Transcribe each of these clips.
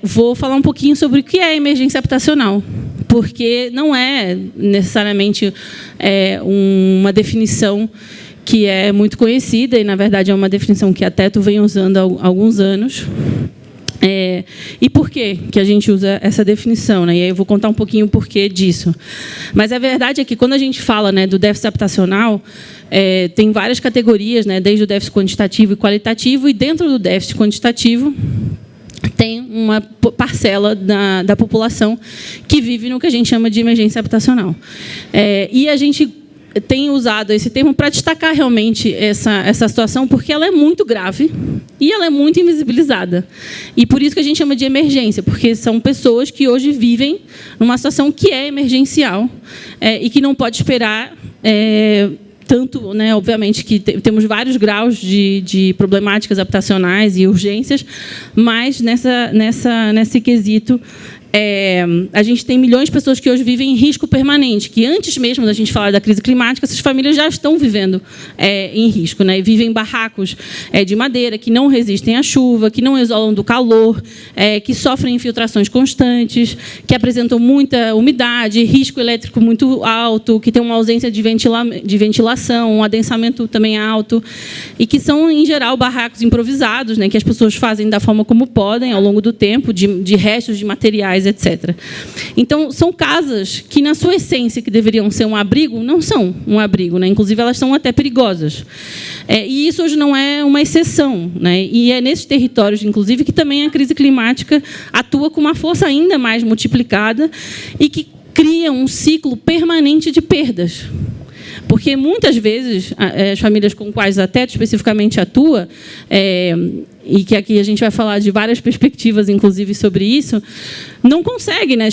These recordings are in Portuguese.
vou falar um pouquinho sobre o que é emergência habitacional, porque não é necessariamente uma definição que é muito conhecida, e, na verdade, é uma definição que a Teto vem usando há alguns anos. E por que a gente usa essa definição? Né? E aí eu vou contar um pouquinho o porquê disso. Mas a verdade é que, quando a gente fala, né, do déficit habitacional, tem várias categorias, né, desde o déficit quantitativo e qualitativo, e dentro do déficit quantitativo tem uma parcela da população que vive no que a gente chama de emergência habitacional. E a gente tem usado esse termo para destacar realmente essa situação, porque ela é muito grave e ela é muito invisibilizada. E por isso que a gente chama de emergência, porque são pessoas que hoje vivem numa situação que é emergencial e que não pode esperar tanto, né, obviamente, que temos vários graus de problemáticas habitacionais e urgências, mas nesse quesito, a gente tem milhões de pessoas que hoje vivem em risco permanente, que antes mesmo da gente falar da crise climática, essas famílias já estão vivendo em risco, né? Vivem em barracos de madeira, que não resistem à chuva, que não isolam do calor, que sofrem infiltrações constantes, que apresentam muita umidade, risco elétrico muito alto, que tem uma ausência de ventilação, um adensamento também alto, e que são, em geral, barracos improvisados, né? Que as pessoas fazem da forma como podem, ao longo do tempo, de restos de materiais, etc. Então, são casas que, na sua essência, que deveriam ser um abrigo, não são um abrigo, né? Inclusive, elas são até perigosas. E isso hoje não é uma exceção, né? E é nesses territórios, inclusive, que também a crise climática atua com uma força ainda mais multiplicada e que cria um ciclo permanente de perdas. Porque, muitas vezes, as famílias com quais a Teto especificamente atua, e que aqui a gente vai falar de várias perspectivas, inclusive, sobre isso, não consegue, né?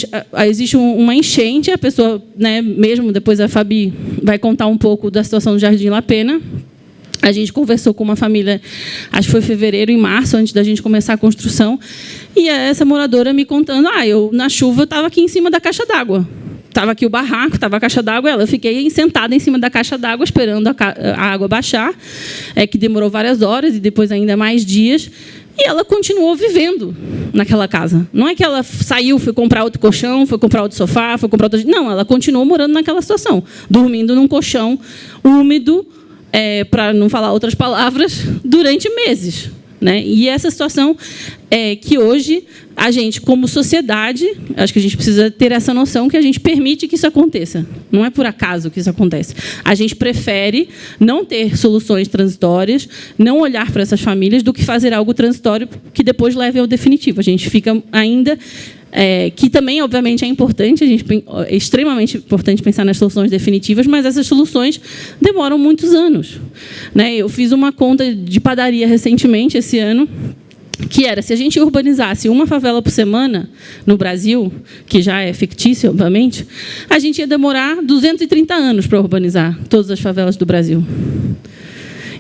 Existe uma enchente, a pessoa, né, mesmo depois a Fabi vai contar um pouco da situação do Jardim La Pena. A gente conversou com uma família, acho que foi em fevereiro, em março, antes da gente começar a construção, e essa moradora me contando, eu, na chuva, estava aqui em cima da caixa d'água. Estava aqui o barraco, estava a caixa d'água, eu fiquei sentada em cima da caixa d'água, esperando a água baixar, que demorou várias horas e depois ainda mais dias, e ela continuou vivendo naquela casa. Não é que ela saiu, foi comprar outro colchão, foi comprar outro sofá, foi comprar outro... Não, ela continuou morando naquela situação, dormindo num colchão úmido, para não falar outras palavras, durante meses. Né? E essa situação que hoje a gente, como sociedade, acho que a gente precisa ter essa noção que a gente permite que isso aconteça. Não é por acaso que isso acontece. A gente prefere não ter soluções transitórias, não olhar para essas famílias, do que fazer algo transitório que depois leve ao definitivo. A gente fica ainda... que também, obviamente, é importante, é extremamente importante pensar nas soluções definitivas, mas essas soluções demoram muitos anos. Né? Eu fiz uma conta de padaria recentemente, esse ano, que era, se a gente urbanizasse uma favela por semana no Brasil, que já é fictício, obviamente, a gente ia demorar 230 anos para urbanizar todas as favelas do Brasil.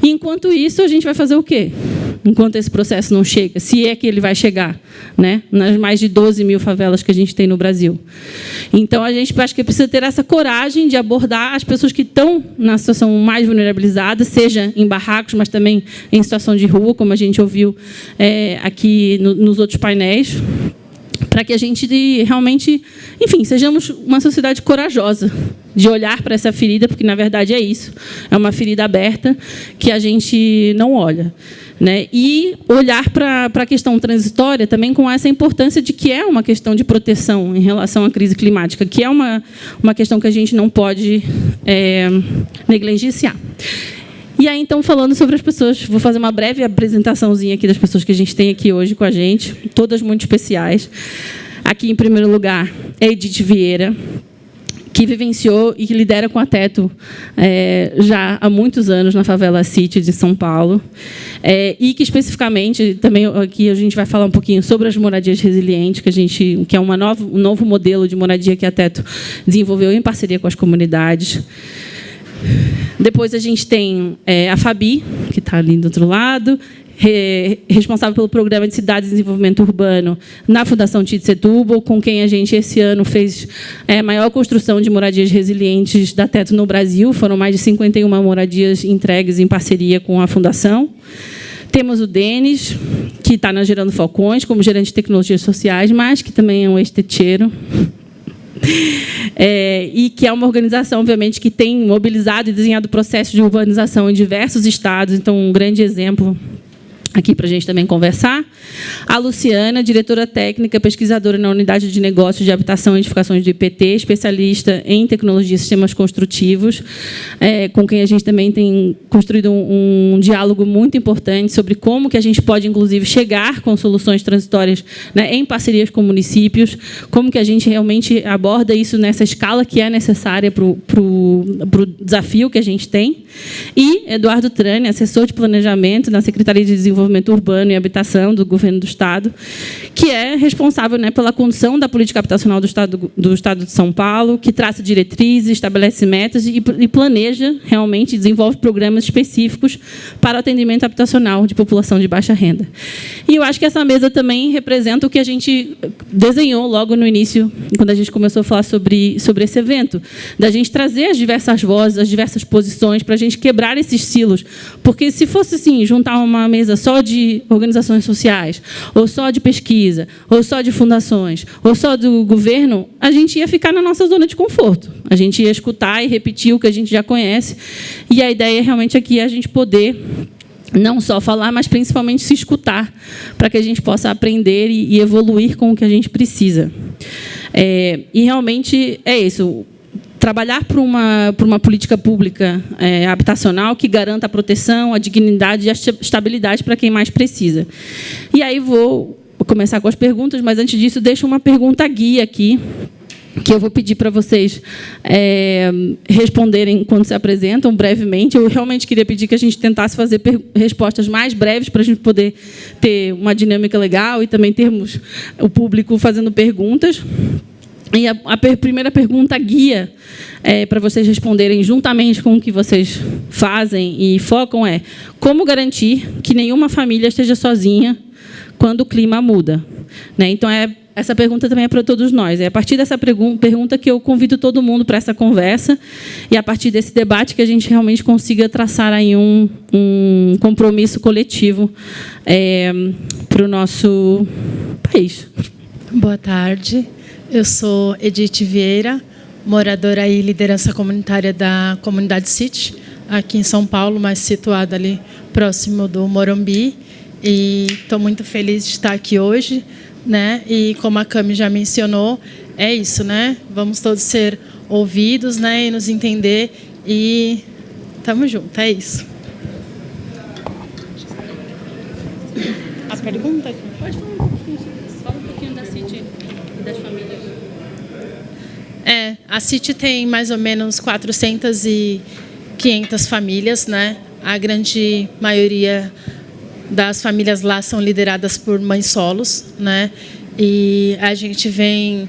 E, enquanto isso, a gente vai fazer o quê? Enquanto esse processo não chega, se é que ele vai chegar, né, nas mais de 12 mil favelas que a gente tem no Brasil. Então, a gente acho que precisa ter essa coragem de abordar as pessoas que estão na situação mais vulnerabilizada, seja em barracos, mas também em situação de rua, como a gente ouviu aqui nos outros painéis, para que a gente realmente, enfim, sejamos uma sociedade corajosa de olhar para essa ferida, porque, na verdade, é isso. É uma ferida aberta que a gente não olha. Né? E olhar para a questão transitória também com essa importância de que é uma questão de proteção em relação à crise climática, que é uma questão que a gente não pode negligenciar. E aí, então, falando sobre as pessoas, vou fazer uma breve apresentaçãozinha aqui das pessoas que a gente tem aqui hoje com a gente, todas muito especiais. Aqui, em primeiro lugar, é Edith Vieira, que vivenciou e que lidera com a Teto já há muitos anos na favela City de São Paulo, e que, especificamente, também aqui a gente vai falar um pouquinho sobre as moradias resilientes, que é um novo modelo de moradia que a Teto desenvolveu em parceria com as comunidades. Depois a gente tem a Fabi, que está ali do outro lado, responsável pelo Programa de Cidades e Desenvolvimento Urbano na Fundação Tite Setúbal, com quem a gente, esse ano, fez a maior construção de moradias resilientes da Teto no Brasil. Foram mais de 51 moradias entregues em parceria com a Fundação. Temos o Denis, que está na Gerando Falcões, como gerente de tecnologias sociais, mas que também é um ex-techeiro. E que é uma organização, obviamente, que tem mobilizado e desenhado processos de urbanização em diversos estados. Então, um grande exemplo aqui para a gente também conversar. A Luciana, diretora técnica, pesquisadora na Unidade de Negócios de Habitação e Edificações do IPT, especialista em tecnologia e sistemas construtivos, com quem a gente também tem construído um diálogo muito importante sobre como que a gente pode, inclusive, chegar com soluções transitórias, né, em parcerias com municípios, como que a gente realmente aborda isso nessa escala que é necessária para o desafio que a gente tem. E Eduardo Trani, assessor de planejamento na Secretaria de Desenvolvimento Urbano e Habitação do Governo do Estado, que é responsável, né, pela condução da política habitacional do Estado de São Paulo, que traça diretrizes, estabelece metas e planeja, realmente, desenvolve programas específicos para o atendimento habitacional de população de baixa renda. E eu acho que essa mesa também representa o que a gente desenhou logo no início, quando a gente começou a falar sobre esse evento, da gente trazer as diversas vozes, as diversas posições, para a gente quebrar esses silos. Porque, se fosse assim, juntar uma mesa só de organizações sociais, ou só de pesquisa, ou só de fundações, ou só do governo, a gente ia ficar na nossa zona de conforto. A gente ia escutar e repetir o que a gente já conhece. E a ideia realmente aqui é a gente poder não só falar, mas principalmente se escutar, para que a gente possa aprender e evoluir com o que a gente precisa. E realmente é isso. Trabalhar por uma política pública habitacional que garanta a proteção, a dignidade e a estabilidade para quem mais precisa. E aí vou começar com as perguntas, mas antes disso, deixo uma pergunta guia aqui, que eu vou pedir para vocês responderem quando se apresentam, brevemente. Eu realmente queria pedir que a gente tentasse fazer respostas mais breves para a gente poder ter uma dinâmica legal e também termos o público fazendo perguntas. E a primeira pergunta guia para vocês responderem juntamente com o que vocês fazem e focam é: como garantir que nenhuma família esteja sozinha quando o clima muda? Né? Então, essa pergunta também é para todos nós. É a partir dessa pergunta que eu convido todo mundo para essa conversa e a partir desse debate que a gente realmente consiga traçar aí um compromisso coletivo para o nosso país. Boa tarde. Eu sou Edith Vieira, moradora e liderança comunitária da comunidade City, aqui em São Paulo, mas situada ali próximo do Morumbi. E estou muito feliz de estar aqui hoje, né? E como a Cami já mencionou, é isso, né? Vamos todos ser ouvidos, né? E nos entender e estamos juntos, é isso. A pergunta? Pode falar um pouquinho, fala um pouquinho da City e das famílias. A City tem mais ou menos 400 e 500 famílias, né? A grande maioria das famílias lá são lideradas por mães solos, né? E a gente vem,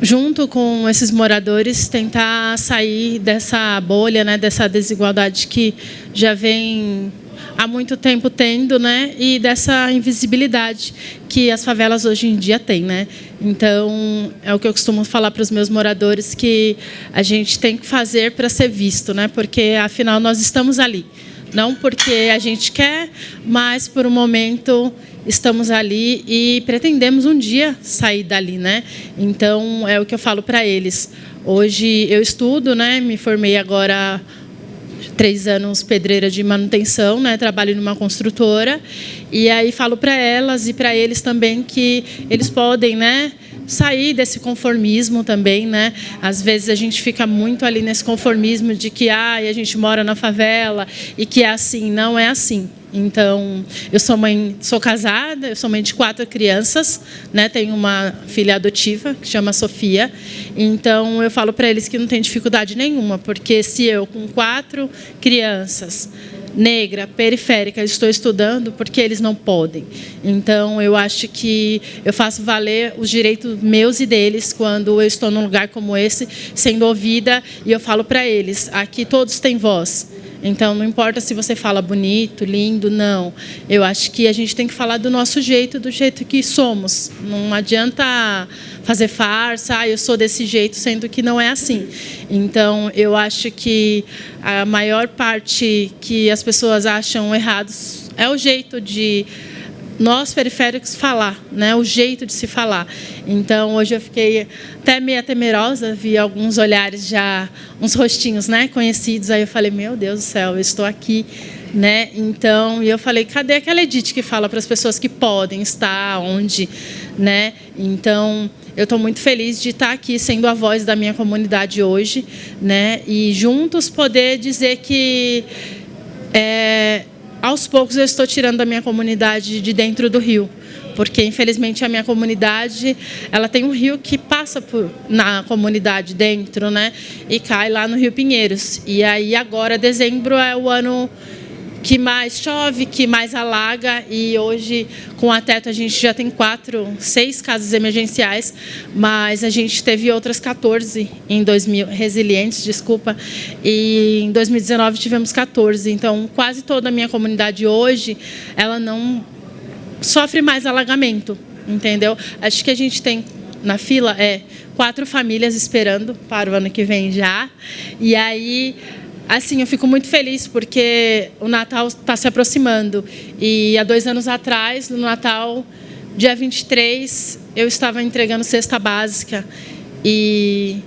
junto com esses moradores, tentar sair dessa bolha, né? Dessa desigualdade que já vem há muito tempo tendo, né? E dessa invisibilidade que as favelas hoje em dia têm, né? Então, é o que eu costumo falar para os meus moradores, que a gente tem que fazer para ser visto, né? Porque, afinal, nós estamos ali. Não porque a gente quer, mas, por um momento, estamos ali e pretendemos um dia sair dali, né? Então, é o que eu falo para eles. Hoje, eu estudo, né? Me formei agora 3 anos pedreira de manutenção, né? Trabalho numa construtora, e aí falo para elas e para eles também que eles podem, né, sair desse conformismo também, né? Às vezes a gente fica muito ali nesse conformismo de que a gente mora na favela e que é assim. Não é assim. Então, eu sou casada, eu sou mãe de 4 crianças, né? Tenho uma filha adotiva que chama Sofia. Então, eu falo para eles que não tem dificuldade nenhuma, porque se eu, com 4 crianças, negra, periférica, estou estudando, porque eles não podem. Então, eu acho que eu faço valer os direitos meus e deles quando eu estou num lugar como esse, sendo ouvida, e eu falo para eles: aqui todos têm voz. Então, não importa se você fala bonito, lindo, não. Eu acho que a gente tem que falar do nosso jeito, do jeito que somos. Não adianta fazer farsa, eu sou desse jeito, sendo que não é assim. Então, eu acho que a maior parte que as pessoas acham errados É o jeito de nós periféricos falar, né? O jeito de se falar. Então, hoje eu fiquei até meio temerosa, vi alguns olhares já, uns rostinhos, né, conhecidos. Aí eu falei, meu Deus do céu, eu estou aqui, né? Então, e eu falei, cadê aquela Edith que fala para as pessoas que podem estar onde, né? Então, eu estou muito feliz de estar aqui sendo a voz da minha comunidade hoje, né? E juntos poder dizer que aos poucos eu estou tirando a minha comunidade de dentro do rio, porque infelizmente a minha comunidade, ela tem um rio que passa na comunidade dentro, né, e cai lá no Rio Pinheiros. E aí agora dezembro é o ano que mais chove, que mais alaga, e hoje com a Teto a gente já tem 6 casas emergenciais, mas a gente teve outras 14 em 2000, resilientes, desculpa, e em 2019 tivemos 14, então quase toda a minha comunidade hoje, ela não sofre mais alagamento, entendeu? Acho que a gente tem na fila 4 famílias esperando para o ano que vem já, e aí assim, eu fico muito feliz porque o Natal está se aproximando. E há 2 anos atrás, no Natal, dia 23, eu estava entregando cesta básica e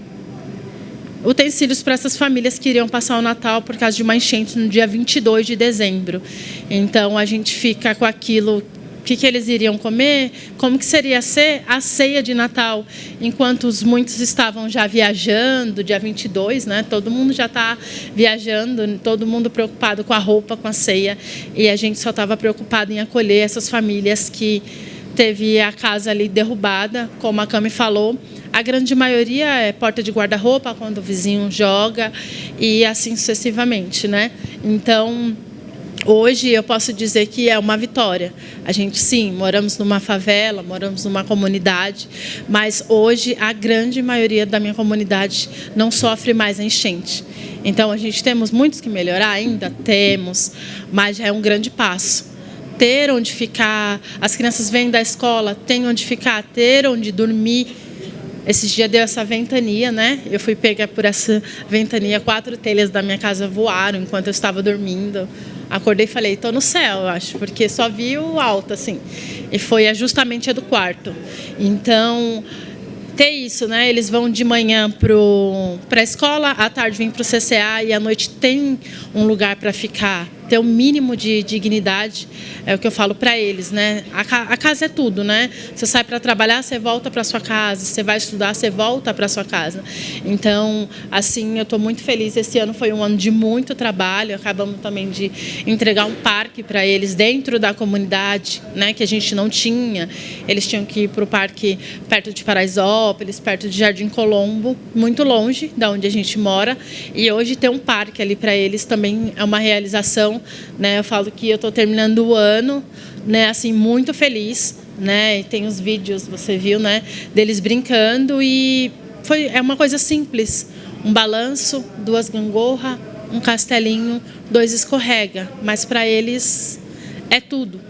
utensílios para essas famílias que iriam passar o Natal por causa de uma enchente no dia 22 de dezembro. Então, a gente fica com aquilo, o que eles iriam comer, como que seria ser a ceia de Natal, enquanto muitos estavam já viajando, dia 22, né? Todo mundo já está viajando, todo mundo preocupado com a roupa, com a ceia, e a gente só estava preocupado em acolher essas famílias que teve a casa ali derrubada, como a Cami falou. A grande maioria é porta de guarda-roupa, quando o vizinho joga, e assim sucessivamente, né? Então, hoje eu posso dizer que é uma vitória. A gente, sim, moramos numa favela, moramos numa comunidade, mas hoje a grande maioria da minha comunidade não sofre mais a enchente. Então, a gente temos muitos que melhorar ainda? Temos, mas já é um grande passo. Ter onde ficar, as crianças vêm da escola, tem onde ficar, ter onde dormir. Esses dias deu essa ventania, né? Eu fui pegar por essa ventania, 4 telhas da minha casa voaram enquanto eu estava dormindo. Acordei e falei, estou no céu, eu acho, porque só vi o alto, assim. E foi justamente a do quarto. Então, ter isso, né? Eles vão de manhã para a escola, à tarde vêm para o CCA e à noite tem um lugar para ficar. Ter o mínimo de dignidade, é o que eu falo para eles, né? A casa é tudo, né? Você sai para trabalhar, você volta para sua casa, você vai estudar, você volta para sua casa. Então, assim, eu estou muito feliz. Esse ano foi um ano de muito trabalho, acabamos também de entregar um parque para eles dentro da comunidade, né? Que a gente não tinha. Eles tinham que ir para o parque perto de Paraisópolis, perto de Jardim Colombo, muito longe da onde a gente mora. E hoje ter um parque ali para eles também é uma realização. Né, eu falo que eu estou terminando o ano, né, assim, muito feliz, né, e tem os vídeos, você viu, né, deles brincando e é uma coisa simples, um balanço, 2 gangorra, um castelinho, 2 escorrega, mas para eles é tudo,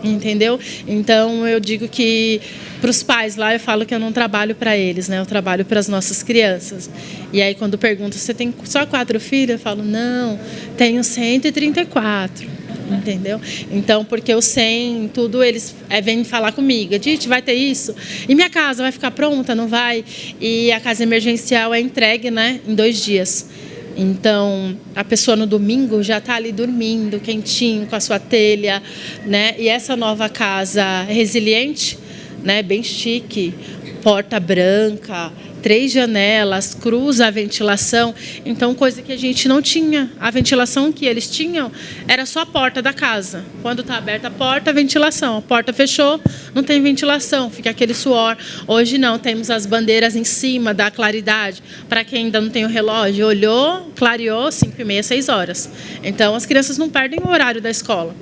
entendeu? Então eu digo que para os pais lá eu falo que eu não trabalho para eles, né? Eu trabalho para as nossas crianças. E aí quando perguntam, você tem só 4 filhos? Eu falo, não, tenho 134, entendeu? Então, porque o 100, tudo eles vêm falar comigo, Edith, vai ter isso? E minha casa vai ficar pronta? Não vai? E a casa emergencial é entregue, né, em 2 dias. Então, a pessoa no domingo já está ali dormindo, quentinho, com a sua telha, né? E essa nova casa resiliente, né, bem chique, porta branca, 3 janelas, cruza a ventilação. Então, coisa que a gente não tinha. A ventilação que eles tinham era só a porta da casa. Quando está aberta a porta, ventilação. A porta fechou, não tem ventilação, fica aquele suor. Hoje não, temos as bandeiras em cima da claridade. Para quem ainda não tem o relógio, olhou, clareou, 5h30, 6 horas. Então, as crianças não perdem o horário da escola.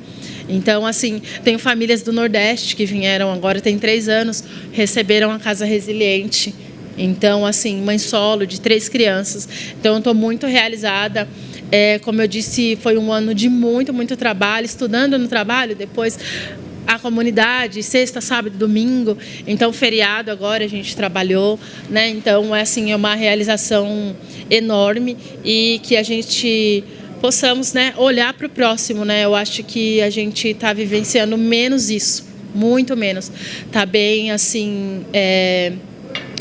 Então, assim, tenho famílias do Nordeste que vieram agora, tem 3 anos, receberam a Casa Resiliente. Então, assim, mãe solo de 3 crianças. Então, eu estou muito realizada. Como eu disse, foi um ano de muito, muito trabalho, estudando no trabalho, depois a comunidade, sexta, sábado, domingo. Então, feriado agora a gente trabalhou, né? Então, assim, é uma realização enorme e que a gente possamos, né, olhar para o próximo, né? Eu acho que a gente está vivenciando menos isso, muito menos. Está bem, assim,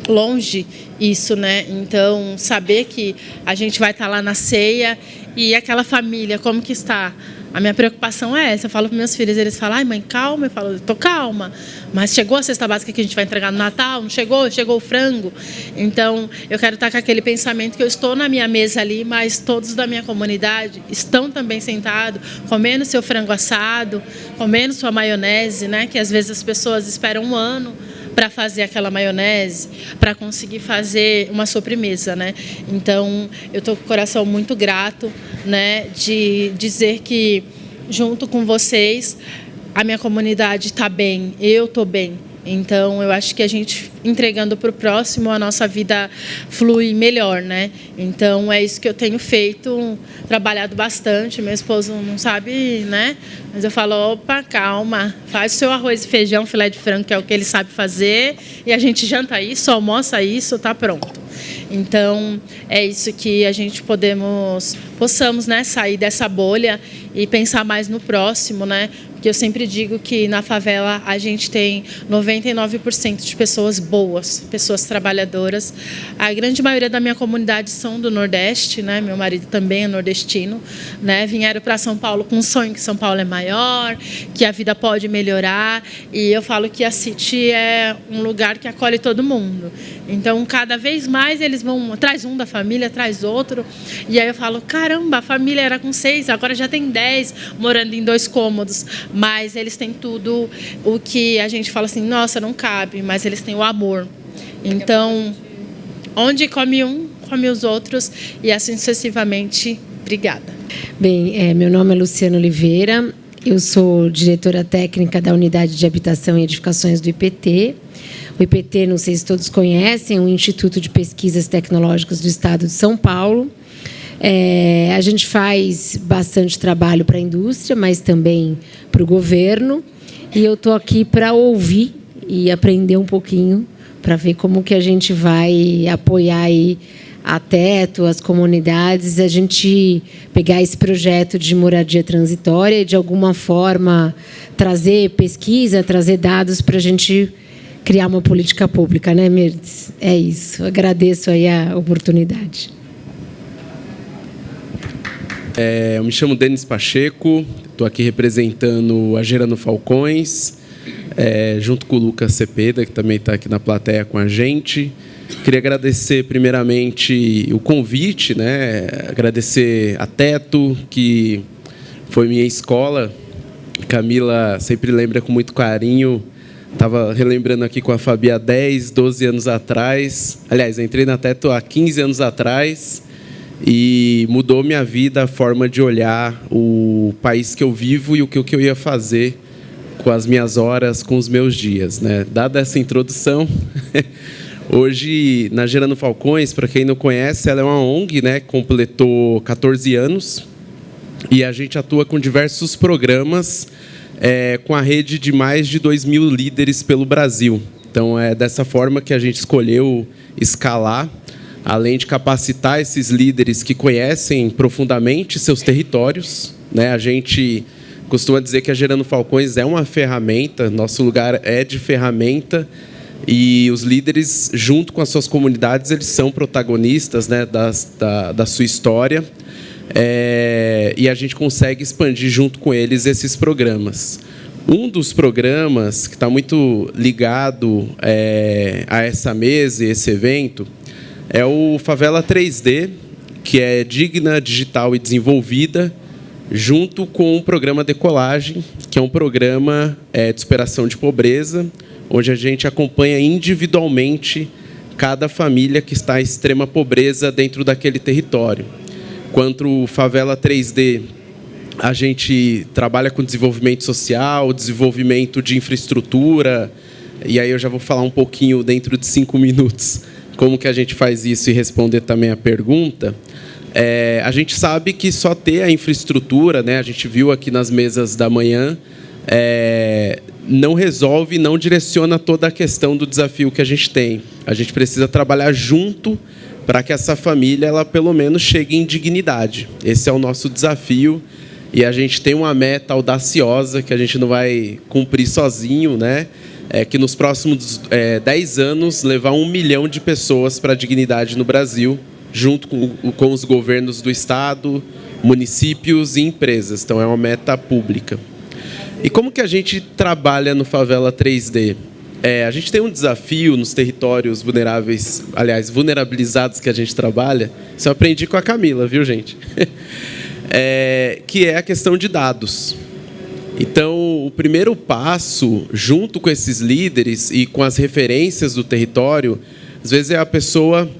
longe isso, né? Então, saber que a gente vai estar lá na ceia e aquela família, como que está? A minha preocupação é essa. Eu falo para meus filhos, eles falam, ai mãe, calma. Eu falo, tô calma. Mas chegou a cesta básica que a gente vai entregar no Natal? Não chegou? Chegou o frango? Então, eu quero estar com aquele pensamento que eu estou na minha mesa ali, mas todos da minha comunidade estão também sentados, comendo seu frango assado, comendo sua maionese, né? Que às vezes as pessoas esperam um ano para fazer aquela maionese, para conseguir fazer uma sobremesa, né? Então, eu estou com o coração muito grato, né, de dizer que, junto com vocês, a minha comunidade está bem, eu estou bem. Então, eu acho que a gente, entregando para o próximo, a nossa vida flui melhor, né? Então, é isso que eu tenho feito, trabalhado bastante. Meu esposo não sabe, né? Mas eu falo, opa, calma, faz o seu arroz e feijão, filé de frango, que é o que ele sabe fazer, e a gente janta isso, almoça isso, tá pronto. Então, é isso que a gente possamos, né, sair dessa bolha e pensar mais no próximo, né? Porque eu sempre digo que na favela a gente tem 99% de pessoas boas, pessoas trabalhadoras. A grande maioria da minha comunidade são do Nordeste, né? Meu marido também é nordestino, né? Vieram para São Paulo com o sonho que São Paulo é maior, que a vida pode melhorar. E eu falo que a City é um lugar que acolhe todo mundo. Então, cada vez mais eles vão, traz um da família, traz outro. E aí eu falo, caramba, a família era com 6, agora já tem 10, morando em 2 cômodos. Mas eles têm tudo o que a gente fala assim, nossa, não cabe, mas eles têm o amor. Então, onde come um, come os outros, e assim sucessivamente. Obrigada. Bem, meu nome é Luciana Oliveira, eu sou diretora técnica da Unidade de Habitação e Edificações do IPT. O IPT, não sei se todos conhecem, é um Instituto de Pesquisas Tecnológicas do Estado de São Paulo. A gente faz bastante trabalho para a indústria, mas também para o governo. E eu estou aqui para ouvir e aprender um pouquinho, para ver como que a gente vai apoiar aí a Teto, as comunidades, a gente pegar esse projeto de moradia transitória e, de alguma forma, trazer pesquisa, trazer dados para a gente criar uma política pública, né, Merdes? É isso. Agradeço aí a oportunidade. Eu me chamo Denis Pacheco, estou aqui representando a Gerando Falcões, junto com o Lucas Cepeda, que também está aqui na plateia com a gente. Queria agradecer, primeiramente, o convite, né? Agradecer a Teto, que foi minha escola. Camila sempre lembra com muito carinho. Estava relembrando aqui com a Fabi há 10, 12 anos atrás. Aliás, entrei na Teto há 15 anos atrás. E mudou minha vida, a forma de olhar o país que eu vivo e o que eu ia fazer com as minhas horas, com os meus dias, né? Dada essa introdução, hoje, na Gerando Falcões, para quem não conhece, ela é uma ONG, né? Completou 14 anos e a gente atua com diversos programas com a rede de mais de 2.000 líderes pelo Brasil. Então, é dessa forma que a gente escolheu escalar, além de capacitar esses líderes que conhecem profundamente seus territórios, né? A gente costuma dizer que a Gerando Falcões é uma ferramenta, nosso lugar é de ferramenta, e os líderes, junto com as suas comunidades, eles são protagonistas, né, da sua história, e a gente consegue expandir junto com eles esses programas. Um dos programas que está muito ligado a essa mesa e esse evento é o Favela 3D, que é digna, digital e desenvolvida, junto com o programa Decolagem, que é um programa de superação de pobreza, onde a gente acompanha individualmente cada família que está em extrema pobreza dentro daquele território. Quanto o Favela 3D, a gente trabalha com desenvolvimento social, desenvolvimento de infraestrutura, e aí eu já vou falar um pouquinho dentro de 5 minutos como que a gente faz isso e responder também a pergunta. A gente sabe que só ter a infraestrutura, né, a gente viu aqui nas mesas da manhã, não resolve, não direciona toda a questão do desafio que a gente tem. A gente precisa trabalhar junto para que essa família, ela pelo menos chegue em dignidade. Esse é o nosso desafio, e a gente tem uma meta audaciosa que a gente não vai cumprir sozinho, né? Que nos próximos 10 anos levar 1 milhão de pessoas para a dignidade no Brasil, junto com os governos do estado, municípios e empresas. Então, é uma meta pública. E como que a gente trabalha no Favela 3D? A gente tem um desafio nos territórios vulneráveis, aliás, vulnerabilizados que a gente trabalha. Isso eu aprendi com a Camila, viu, gente? Que é a questão de dados. Então, o primeiro passo, junto com esses líderes e com as referências do território, às vezes é a pessoa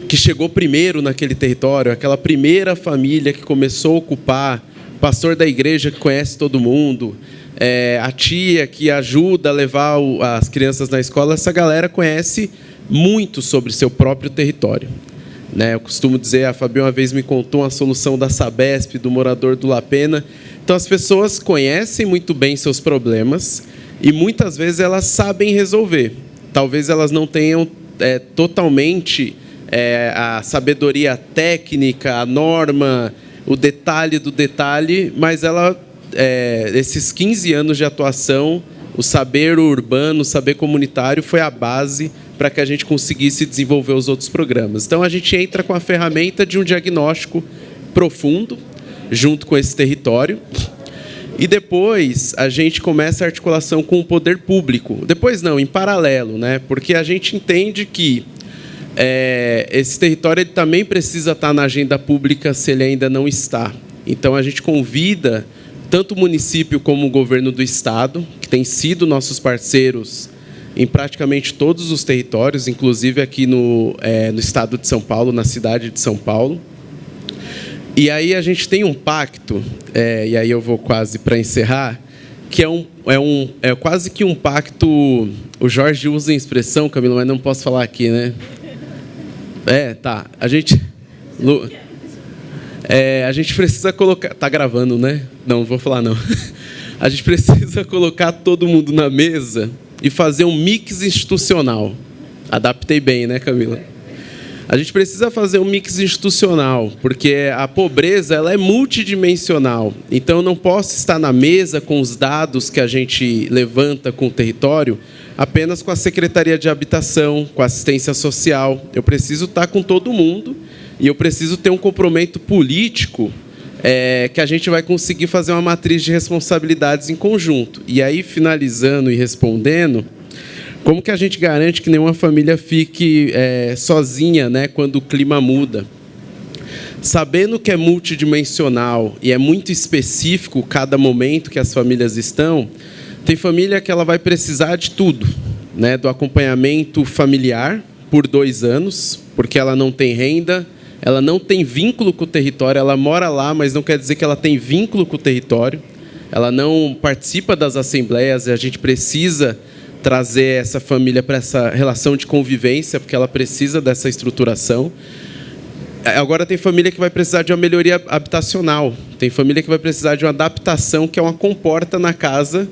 que chegou primeiro naquele território, aquela primeira família que começou a ocupar, pastor da igreja que conhece todo mundo, a tia que ajuda a levar as crianças na escola. Essa galera conhece muito sobre seu próprio território. Eu costumo dizer, a Fabi uma vez me contou uma solução da Sabesp, do morador do La Pena. Então, as pessoas conhecem muito bem seus problemas e, muitas vezes, elas sabem resolver. Talvez elas não tenham totalmente a sabedoria técnica, a norma, o detalhe do detalhe, mas esses 15 anos de atuação, o saber urbano, o saber comunitário, foi a base para que a gente conseguisse desenvolver os outros programas. Então, a gente entra com a ferramenta de um diagnóstico profundo, junto com esse território, e depois a gente começa a articulação com o poder público. Depois não, em paralelo, né? Porque a gente entende que esse território ele também precisa estar na agenda pública se ele ainda não está. Então, a gente convida tanto o município como o governo do estado, que tem sido nossos parceiros em praticamente todos os territórios, inclusive aqui no estado de São Paulo, na cidade de São Paulo. E aí a gente tem um pacto, e aí eu vou quase para encerrar, que é quase que um pacto. O Jorge usa a expressão, Camila, mas não posso falar aqui, né? Tá. A gente precisa colocar. Tá gravando, né? Não vou falar não. A gente precisa colocar todo mundo na mesa e fazer um mix institucional. Adaptei bem, né, Camila? A gente precisa fazer um mix institucional, porque a pobreza ela é multidimensional. Então, eu não posso estar na mesa com os dados que a gente levanta com o território apenas com a Secretaria de Habitação, com a assistência social. Eu preciso estar com todo mundo e eu preciso ter um comprometimento político que a gente vai conseguir fazer uma matriz de responsabilidades em conjunto. E aí, finalizando e respondendo, como que a gente garante que nenhuma família fique sozinha, né, quando o clima muda? Sabendo que é multidimensional e é muito específico cada momento que as famílias estão, tem família que ela vai precisar de tudo, né, do acompanhamento familiar por 2 anos, porque ela não tem renda, ela não tem vínculo com o território, ela mora lá, mas não quer dizer que ela tem vínculo com o território, ela não participa das assembleias, e a gente precisa trazer essa família para essa relação de convivência, porque ela precisa dessa estruturação. Agora, tem família que vai precisar de uma melhoria habitacional, tem família que vai precisar de uma adaptação, que é uma comporta na casa,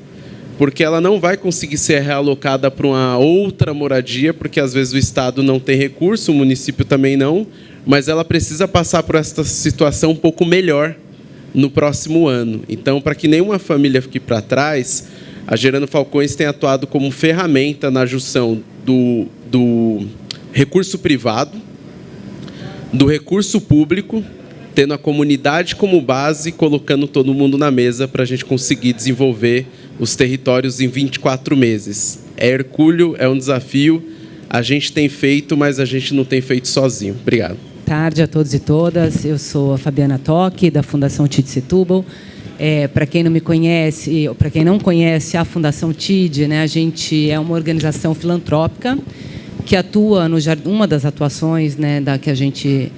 porque ela não vai conseguir ser realocada para uma outra moradia, porque às vezes o Estado não tem recurso, o município também não, mas ela precisa passar por essa situação um pouco melhor no próximo ano. Então, para que nenhuma família fique para trás, a Gerando Falcões tem atuado como ferramenta na junção do recurso privado, do recurso público, tendo a comunidade como base, colocando todo mundo na mesa para a gente conseguir desenvolver os territórios em 24 meses. É hercúleo, é um desafio, a gente tem feito, mas a gente não tem feito sozinho. Obrigado. Boa tarde a todos e todas. Eu sou a Fabiana Toque, da Fundação TID Setúbal. Para quem não me conhece, ou para quem não conhece a Fundação TID, né, a gente é uma organização filantrópica que atua no jardim. Uma das atuações, né, que a gente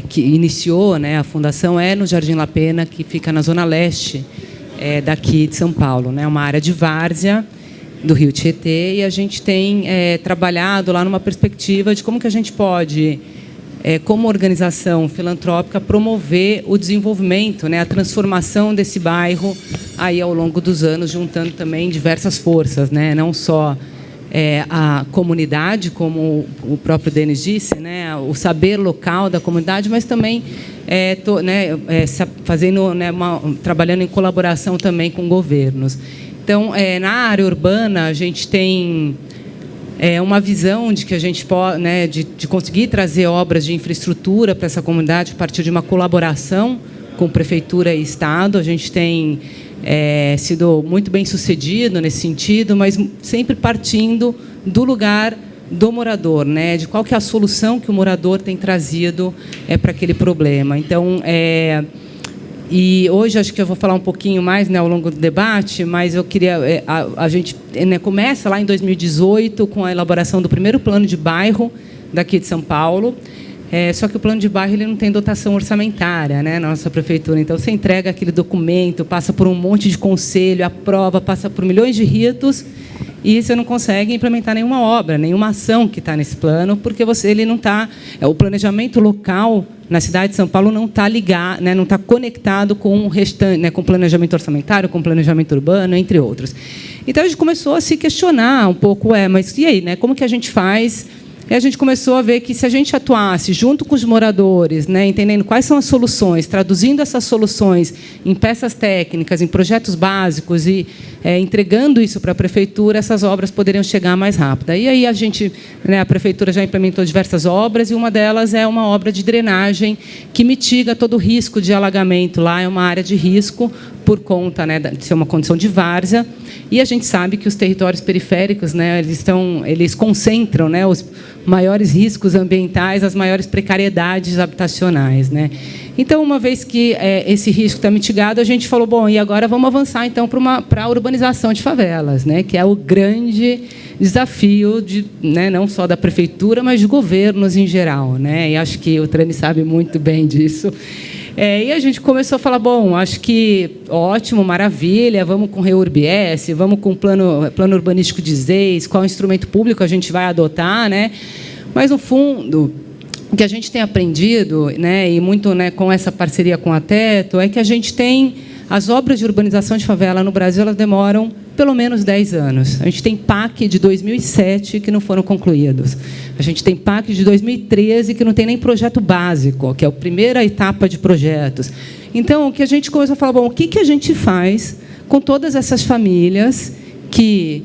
que iniciou, né, a fundação é no Jardim La Pena, que fica na zona leste daqui de São Paulo, né, uma área de várzea do Rio Tietê, e a gente tem trabalhado lá numa perspectiva de como que a gente pode, como organização filantrópica, promover o desenvolvimento, né, a transformação desse bairro aí ao longo dos anos, juntando também diversas forças, né, não só a comunidade, como o próprio Denis disse, né, o saber local da comunidade, mas também fazendo, né, trabalhando em colaboração também com governos. Então, na área urbana, a gente tem uma visão de que a gente pode, né, de conseguir trazer obras de infraestrutura para essa comunidade a partir de uma colaboração com prefeitura e Estado. A gente tem sido muito bem sucedido nesse sentido, mas sempre partindo do lugar do morador, né, de qual que é a solução que o morador tem trazido para aquele problema. Então, e hoje acho que eu vou falar um pouquinho mais, né, ao longo do debate, mas eu queria a gente, né, começa lá em 2018 com a elaboração do primeiro plano de bairro daqui de São Paulo. Só que o plano de bairro ele não tem dotação orçamentária, né, na nossa prefeitura. Então, você entrega aquele documento, passa por um monte de conselho, aprova, passa por milhões de ritos, e você não consegue implementar nenhuma obra, nenhuma ação que está nesse plano, porque ele não está... O planejamento local na cidade de São Paulo não está ligado, né, não está conectado com o restante, né, com o planejamento orçamentário, com o planejamento urbano, entre outros. Então, a gente começou a se questionar um pouco, mas e aí, né, como que a gente faz... E a gente começou a ver que, se a gente atuasse junto com os moradores, né, entendendo quais são as soluções, traduzindo essas soluções em peças técnicas, em projetos básicos e entregando isso para a prefeitura, essas obras poderiam chegar mais rápido. E aí a prefeitura já implementou diversas obras, e uma delas é uma obra de drenagem que mitiga todo o risco de alagamento. Lá é uma área de risco por conta, né, de ser uma condição de várzea. E a gente sabe que os territórios periféricos, né, eles concentram, né, os maiores riscos ambientais, as maiores precariedades habitacionais, né? Então, uma vez que esse risco está mitigado, a gente falou, bom, e agora vamos avançar então para a urbanização de favelas, né, que é o grande desafio né, não só da prefeitura, mas de governos em geral, né? E acho que o Trani sabe muito bem disso. E a gente começou a falar, bom, acho que ótimo, maravilha, vamos com REURB-S, vamos com plano urbanístico de ZEIS, qual instrumento público a gente vai adotar, né? Mas, no fundo, o que a gente tem aprendido, né, e muito, né, com essa parceria com a Teto, é que a gente tem as obras de urbanização de favela no Brasil, elas demoram pelo menos 10 anos. A gente tem PAC de 2007 que não foram concluídos. A gente tem PAC de 2013 que não tem nem projeto básico, que é a primeira etapa de projetos. Então, o que a gente começou a falar, bom, o que a gente faz com todas essas famílias que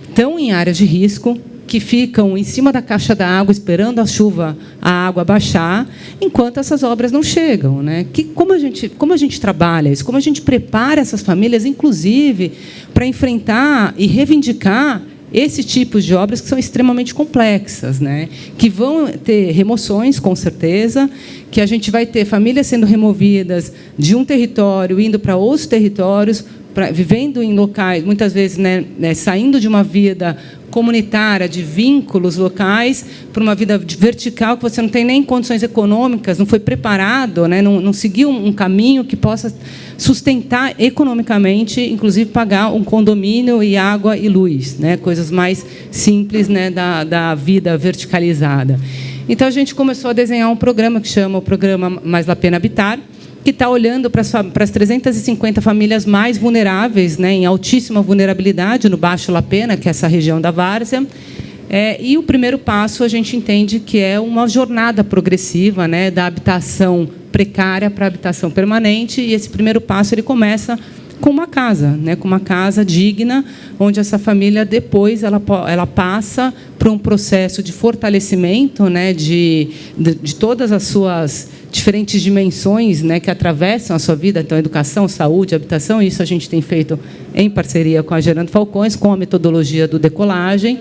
estão em áreas de risco, que ficam em cima da caixa da água esperando a água baixar, enquanto essas obras não chegam, né? Como a gente trabalha isso? Como a gente prepara essas famílias, inclusive, para enfrentar e reivindicar esse tipo de obras que são extremamente complexas, né? Que vão ter remoções, com certeza, que a gente vai ter famílias sendo removidas de um território, indo para outros territórios, vivendo em locais, muitas vezes, né, saindo de uma vida comunitária, de vínculos locais, para uma vida vertical, que você não tem nem condições econômicas, não foi preparado, né, não seguiu um caminho que possa sustentar economicamente, inclusive pagar um condomínio e água e luz, né, coisas mais simples, né, da vida verticalizada. Então, a gente começou a desenhar um programa que chama o Programa Mais La Pena Habitar, que está olhando para as 350 famílias mais vulneráveis, né, em altíssima vulnerabilidade, no Baixo La Pena, que é essa região da várzea. E o primeiro passo, a gente entende que é uma jornada progressiva, né, da habitação precária para a habitação permanente, e esse primeiro passo ele começa com uma casa, né, com uma casa digna, onde essa família depois ela passa por um processo de fortalecimento, né, de todas as suas diferentes dimensões, né, que atravessam a sua vida, então educação, saúde, habitação. Isso a gente tem feito em parceria com a Gerando Falcões, com a metodologia do decolagem,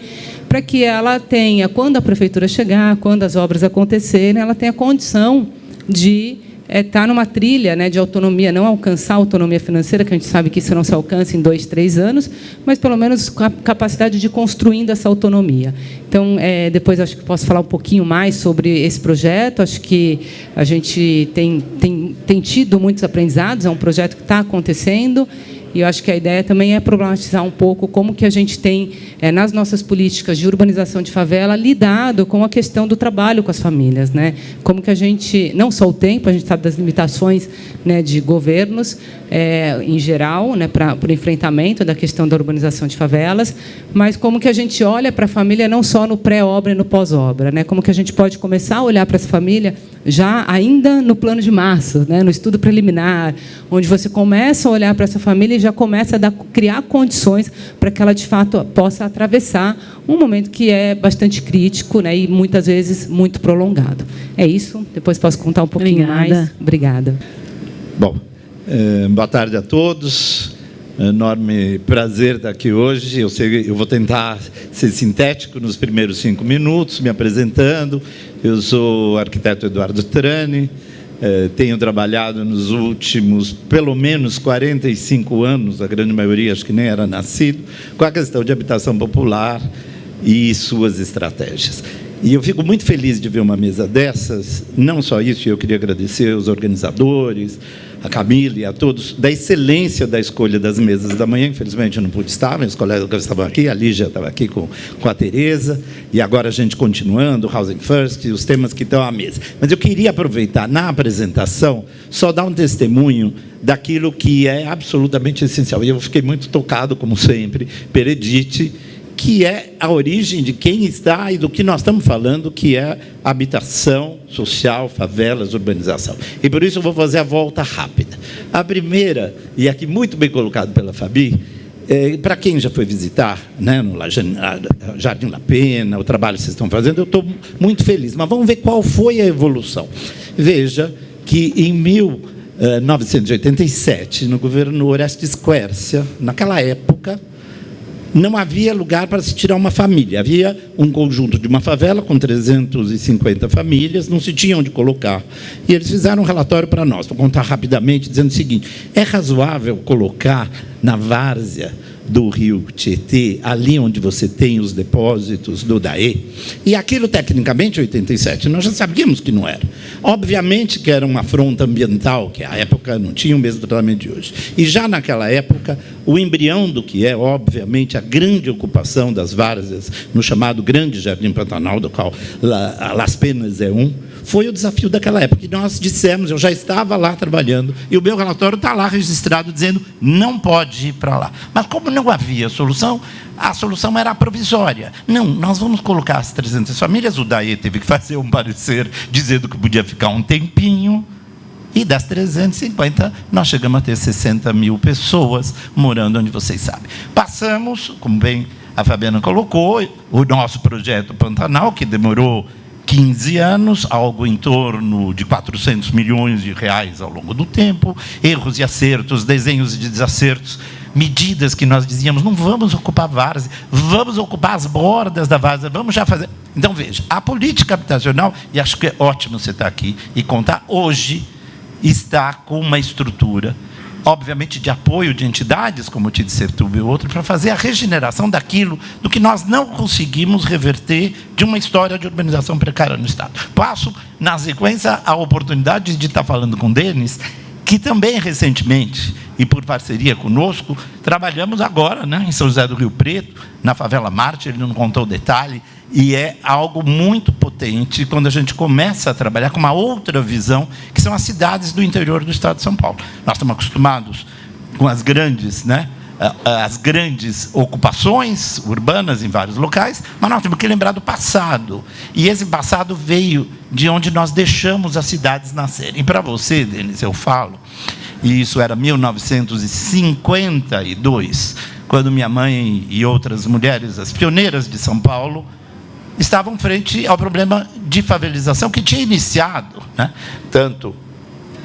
para que ela tenha, quando a prefeitura chegar, quando as obras acontecerem, ela tenha condição de estar numa trilha, né, de autonomia, não alcançar a autonomia financeira, que a gente sabe que isso não se alcança em 2, 3 anos, mas, pelo menos, a capacidade de ir construindo essa autonomia. Então, depois, acho que posso falar um pouquinho mais sobre esse projeto. Acho que a gente tem tido muitos aprendizados, é um projeto que está acontecendo, E eu acho que a ideia também é problematizar um pouco como que a gente tem, nas nossas políticas de urbanização de favela, lidado com a questão do trabalho com as famílias, né? Como que a gente, não só o tempo, a gente sabe das limitações, né, de governos, em geral, né, para o enfrentamento da questão da urbanização de favelas, mas como que a gente olha para a família não só no pré-obra e no pós-obra, né? Como que a gente pode começar a olhar para essa família já ainda no plano de massa, né, no estudo preliminar, onde você começa a olhar para essa família e já começa a criar condições para que ela, de fato, possa atravessar um momento que é bastante crítico, né, e muitas vezes muito prolongado. É isso. Depois posso contar um pouquinho mais. Obrigada. Bom, boa tarde a todos. Enorme prazer estar aqui hoje. Eu vou tentar ser sintético nos primeiros 5 minutos, me apresentando. Eu sou o arquiteto Eduardo Trani, tenho trabalhado nos últimos, pelo menos, 45 anos, a grande maioria acho que nem era nascido, com a questão de habitação popular e suas estratégias. E eu fico muito feliz de ver uma mesa dessas. Não só isso, eu queria agradecer aos organizadores, a Camila e a todos, da excelência da escolha das mesas da manhã. Infelizmente, eu não pude estar, meus colegas estavam aqui, a Lígia estava aqui com a Tereza, e agora a gente continuando, Housing First, os temas que estão à mesa. Mas eu queria aproveitar, na apresentação, só dar um testemunho daquilo que é absolutamente essencial. E eu fiquei muito tocado, como sempre, per Edith, que é a origem de quem está e do que nós estamos falando, que é habitação social, favelas, urbanização. E por isso eu vou fazer a volta rápida. A primeira, e aqui muito bem colocado pela Fabi, para quem já foi visitar, né, no Jardim La Pena, o trabalho que vocês estão fazendo, eu estou muito feliz. Mas vamos ver qual foi a evolução. Veja que em 1987, no governo Orestes Quercia, naquela época, não havia lugar para se tirar uma família. Havia um conjunto de uma favela com 350 famílias, não se tinha onde colocar. E eles fizeram um relatório para nós, vou contar rapidamente, dizendo o seguinte: é razoável colocar na várzea do rio Tietê, ali onde você tem os depósitos do DAE, e aquilo, tecnicamente, em 87, nós já sabíamos que não era. Obviamente que era uma afronta ambiental, que à época não tinha o mesmo tratamento de hoje. E já naquela época, o embrião do que é, obviamente, a grande ocupação das várzeas, no chamado Grande Jardim Pantanal, do qual Las Penas é foi o desafio daquela época. E nós dissemos, eu já estava lá trabalhando, e o meu relatório está lá registrado, dizendo não pode ir para lá. Mas como não havia solução, a solução era provisória. Não, nós vamos colocar as 300 famílias, o DAE teve que fazer um parecer dizendo que podia ficar um tempinho, e das 350, nós chegamos a ter 60 mil pessoas morando onde vocês sabem. Passamos, como bem a Fabiana colocou, o nosso projeto Pantanal, que demorou 15 anos, algo em torno de 400 milhões de reais ao longo do tempo, erros e acertos, desenhos e desacertos, medidas que nós dizíamos, não vamos ocupar várzea, vamos ocupar as bordas da várzea, vamos já fazer. Então, veja, a política habitacional, e acho que é ótimo você estar aqui e contar, hoje está com uma estrutura, obviamente, de apoio de entidades, como o TIDSETUB e outro, para fazer a regeneração daquilo do que nós não conseguimos reverter de uma história de urbanização precária no Estado. Passo, na sequência, a oportunidade de estar falando com o Denis, que também, recentemente, e por parceria conosco, trabalhamos agora, né, em São José do Rio Preto, na favela Marte, ele não contou o detalhe, e é algo muito potente quando a gente começa a trabalhar com uma outra visão, que são as cidades do interior do Estado de São Paulo. Nós estamos acostumados com as grandes ocupações urbanas em vários locais, mas nós temos que lembrar do passado. E esse passado veio de onde nós deixamos as cidades nascerem. E para você, Denis, eu falo, e isso era 1952, quando minha mãe e outras mulheres, as pioneiras de São Paulo, estavam frente ao problema de favelização que tinha iniciado, né, tanto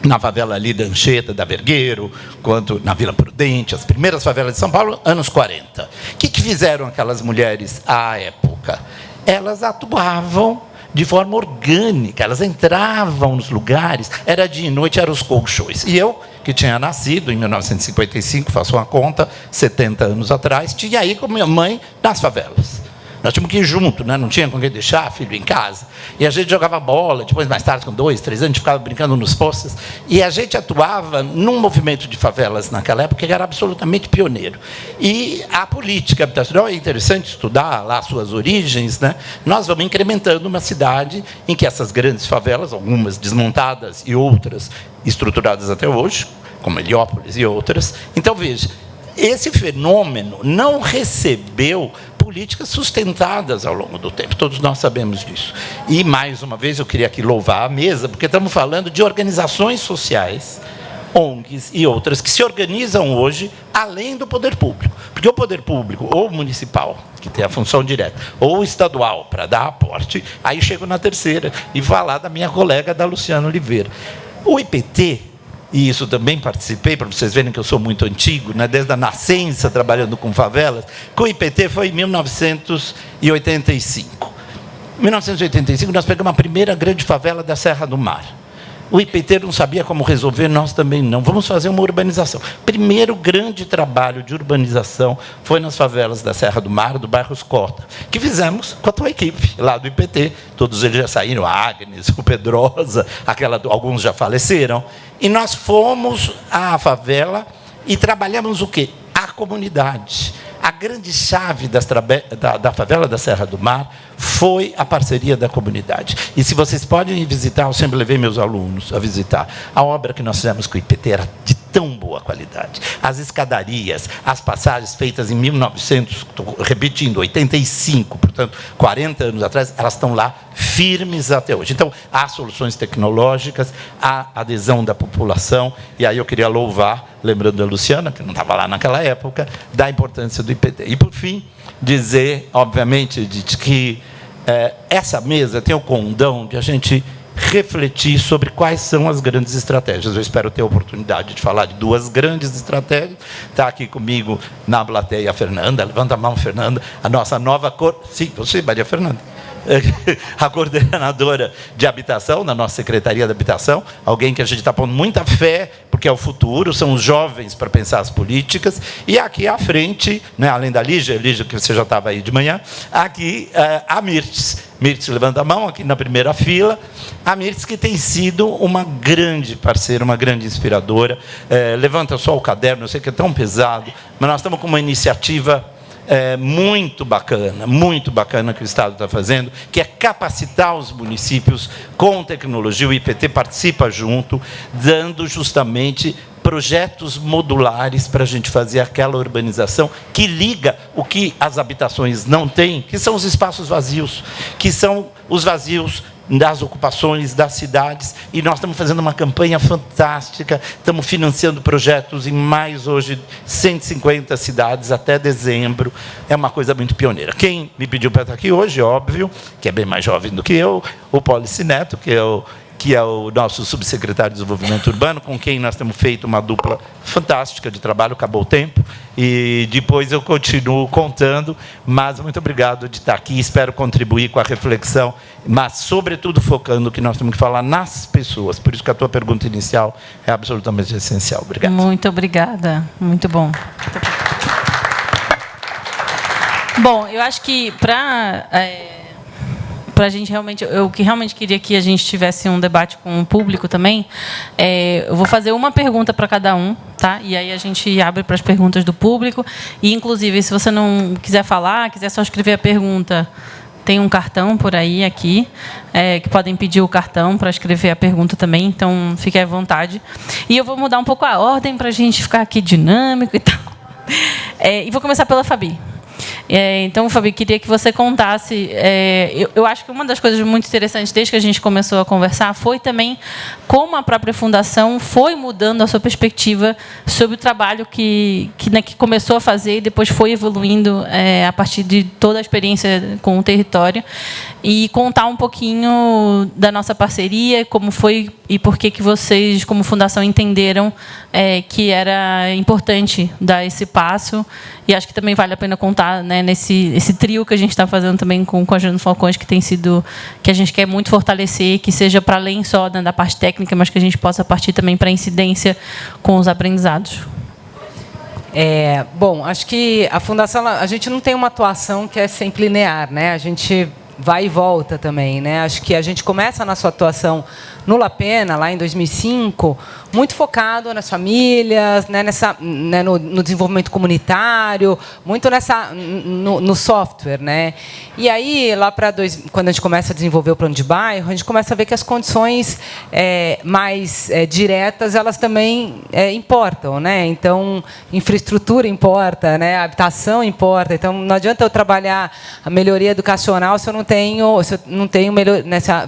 na favela ali da Anchieta, da Vergueiro, quanto na Vila Prudente, as primeiras favelas de São Paulo, anos 40. O que fizeram aquelas mulheres à época? Elas atuavam de forma orgânica, elas entravam nos lugares, era dia e noite, eram os colchões. E eu, que tinha nascido em 1955, faço uma conta, 70 anos atrás, tinha aí com minha mãe nas favelas. Nós tínhamos que ir junto, né? Não tinha com quem deixar filho em casa. E a gente jogava bola, depois, mais tarde, com 2, 3 anos, a gente ficava brincando nos postes. E a gente atuava num movimento de favelas naquela época que era absolutamente pioneiro. E a política habitacional é interessante estudar lá suas origens, né? Nós vamos incrementando uma cidade em que essas grandes favelas, algumas desmontadas e outras estruturadas até hoje, como Heliópolis e outras. Então, veja, esse fenômeno não recebeu políticas sustentadas ao longo do tempo. Todos nós sabemos disso. E, mais uma vez, eu queria aqui louvar a mesa, porque estamos falando de organizações sociais, ONGs e outras, que se organizam hoje além do poder público. Porque o poder público, ou municipal, que tem a função direta, ou estadual, para dar aporte, aí chego na terceira, e falar da minha colega, da Luciana Oliveira. O IPT, e isso também participei, para vocês verem que eu sou muito antigo, né, desde a nascença, trabalhando com favelas, com o IPT foi em 1985. Em 1985, nós pegamos a primeira grande favela da Serra do Mar. O IPT não sabia como resolver, nós também não. Vamos fazer uma urbanização. Primeiro grande trabalho de urbanização foi nas favelas da Serra do Mar, do bairro Escota, que fizemos com a tua equipe, lá do IPT. Todos eles já saíram, a Agnes, o Pedrosa, alguns já faleceram. E nós fomos à favela e trabalhamos o quê? A comunidade. A grande chave da favela da Serra do Mar foi a parceria da comunidade. E se vocês podem visitar, eu sempre levei meus alunos a visitar, a obra que nós fizemos com o IPT era de tão boa qualidade. As escadarias, as passagens feitas em 1985, portanto, 40 anos atrás, elas estão lá firmes até hoje. Então, há soluções tecnológicas, há adesão da população, e aí eu queria louvar, lembrando da Luciana, que não estava lá naquela época, da importância do IPT. E, por fim, dizer, obviamente, que essa mesa tem o condão de a gente refletir sobre quais são as grandes estratégias. Eu espero ter a oportunidade de falar de 2 grandes estratégias. Está aqui comigo na plateia a Fernanda. Levanta a mão, Fernanda. A nossa nova Sim, você, Maria Fernanda. A coordenadora de habitação, na nossa Secretaria de Habitação, alguém que a gente está pondo muita fé, porque é o futuro, são os jovens para pensar as políticas. E aqui à frente, né, além da Lígia, que você já estava aí de manhã, aqui a Mirtes. Mirtes levanta a mão, aqui na primeira fila. A Mirtes, que tem sido uma grande parceira, uma grande inspiradora. Levanta só o caderno, eu sei que é tão pesado, mas nós estamos com uma iniciativa muito bacana que o Estado está fazendo, que é capacitar os municípios com tecnologia. O IPT participa junto, dando justamente projetos modulares para a gente fazer aquela urbanização que liga o que as habitações não têm, que são os espaços vazios, que são os vazios das ocupações das cidades, e nós estamos fazendo uma campanha fantástica, estamos financiando projetos em mais, hoje, 150 cidades até dezembro. É uma coisa muito pioneira. Quem me pediu para estar aqui hoje, óbvio, que é bem mais jovem do que eu, o Polici Neto, que é o nosso subsecretário de Desenvolvimento Urbano, com quem nós temos feito uma dupla fantástica de trabalho. Acabou o tempo, e depois eu continuo contando, mas muito obrigado de estar aqui, espero contribuir com a reflexão, mas, sobretudo, focando que nós temos que falar nas pessoas. Por isso que a tua pergunta inicial é absolutamente essencial. Obrigado. Muito obrigada. Muito bom. Bom, eu acho que para a gente realmente, eu que realmente queria que a gente tivesse um debate com o público também, eu vou fazer uma pergunta para cada um, tá? E aí a gente abre para as perguntas do público. E, inclusive, se você não quiser falar, quiser só escrever a pergunta, tem um cartão por aí, aqui, que podem pedir o cartão para escrever a pergunta também, então fique à vontade. E eu vou mudar um pouco a ordem para a gente ficar aqui dinâmico e tal. E vou começar pela Fabi. Então, Fabi, queria que você contasse. Eu acho que uma das coisas muito interessantes desde que a gente começou a conversar foi também como a própria Fundação foi mudando a sua perspectiva sobre o trabalho que começou a fazer e depois foi evoluindo a partir de toda a experiência com o território, e contar um pouquinho da nossa parceria, como foi e por que vocês, como Fundação, entenderam que era importante dar esse passo. E acho que também vale a pena contar, né, esse trio que a gente está fazendo também com a Jânio Falcões, que a gente quer muito fortalecer, que seja para além só da parte técnica, mas que a gente possa partir também para a incidência com os aprendizados. Bom, acho que a Fundação, a gente não tem uma atuação que é sempre linear, né? A gente vai e volta também, né? Acho que a gente começa a nossa atuação no La Pena, lá em 2005, muito focado nas famílias, né, no desenvolvimento comunitário, muito no software, né? E aí, quando a gente começa a desenvolver o plano de bairro, a gente começa a ver que as condições mais diretas, elas também importam, né? Então, infraestrutura importa, né? Habitação importa. Então, não adianta eu trabalhar a melhoria educacional se eu não tenho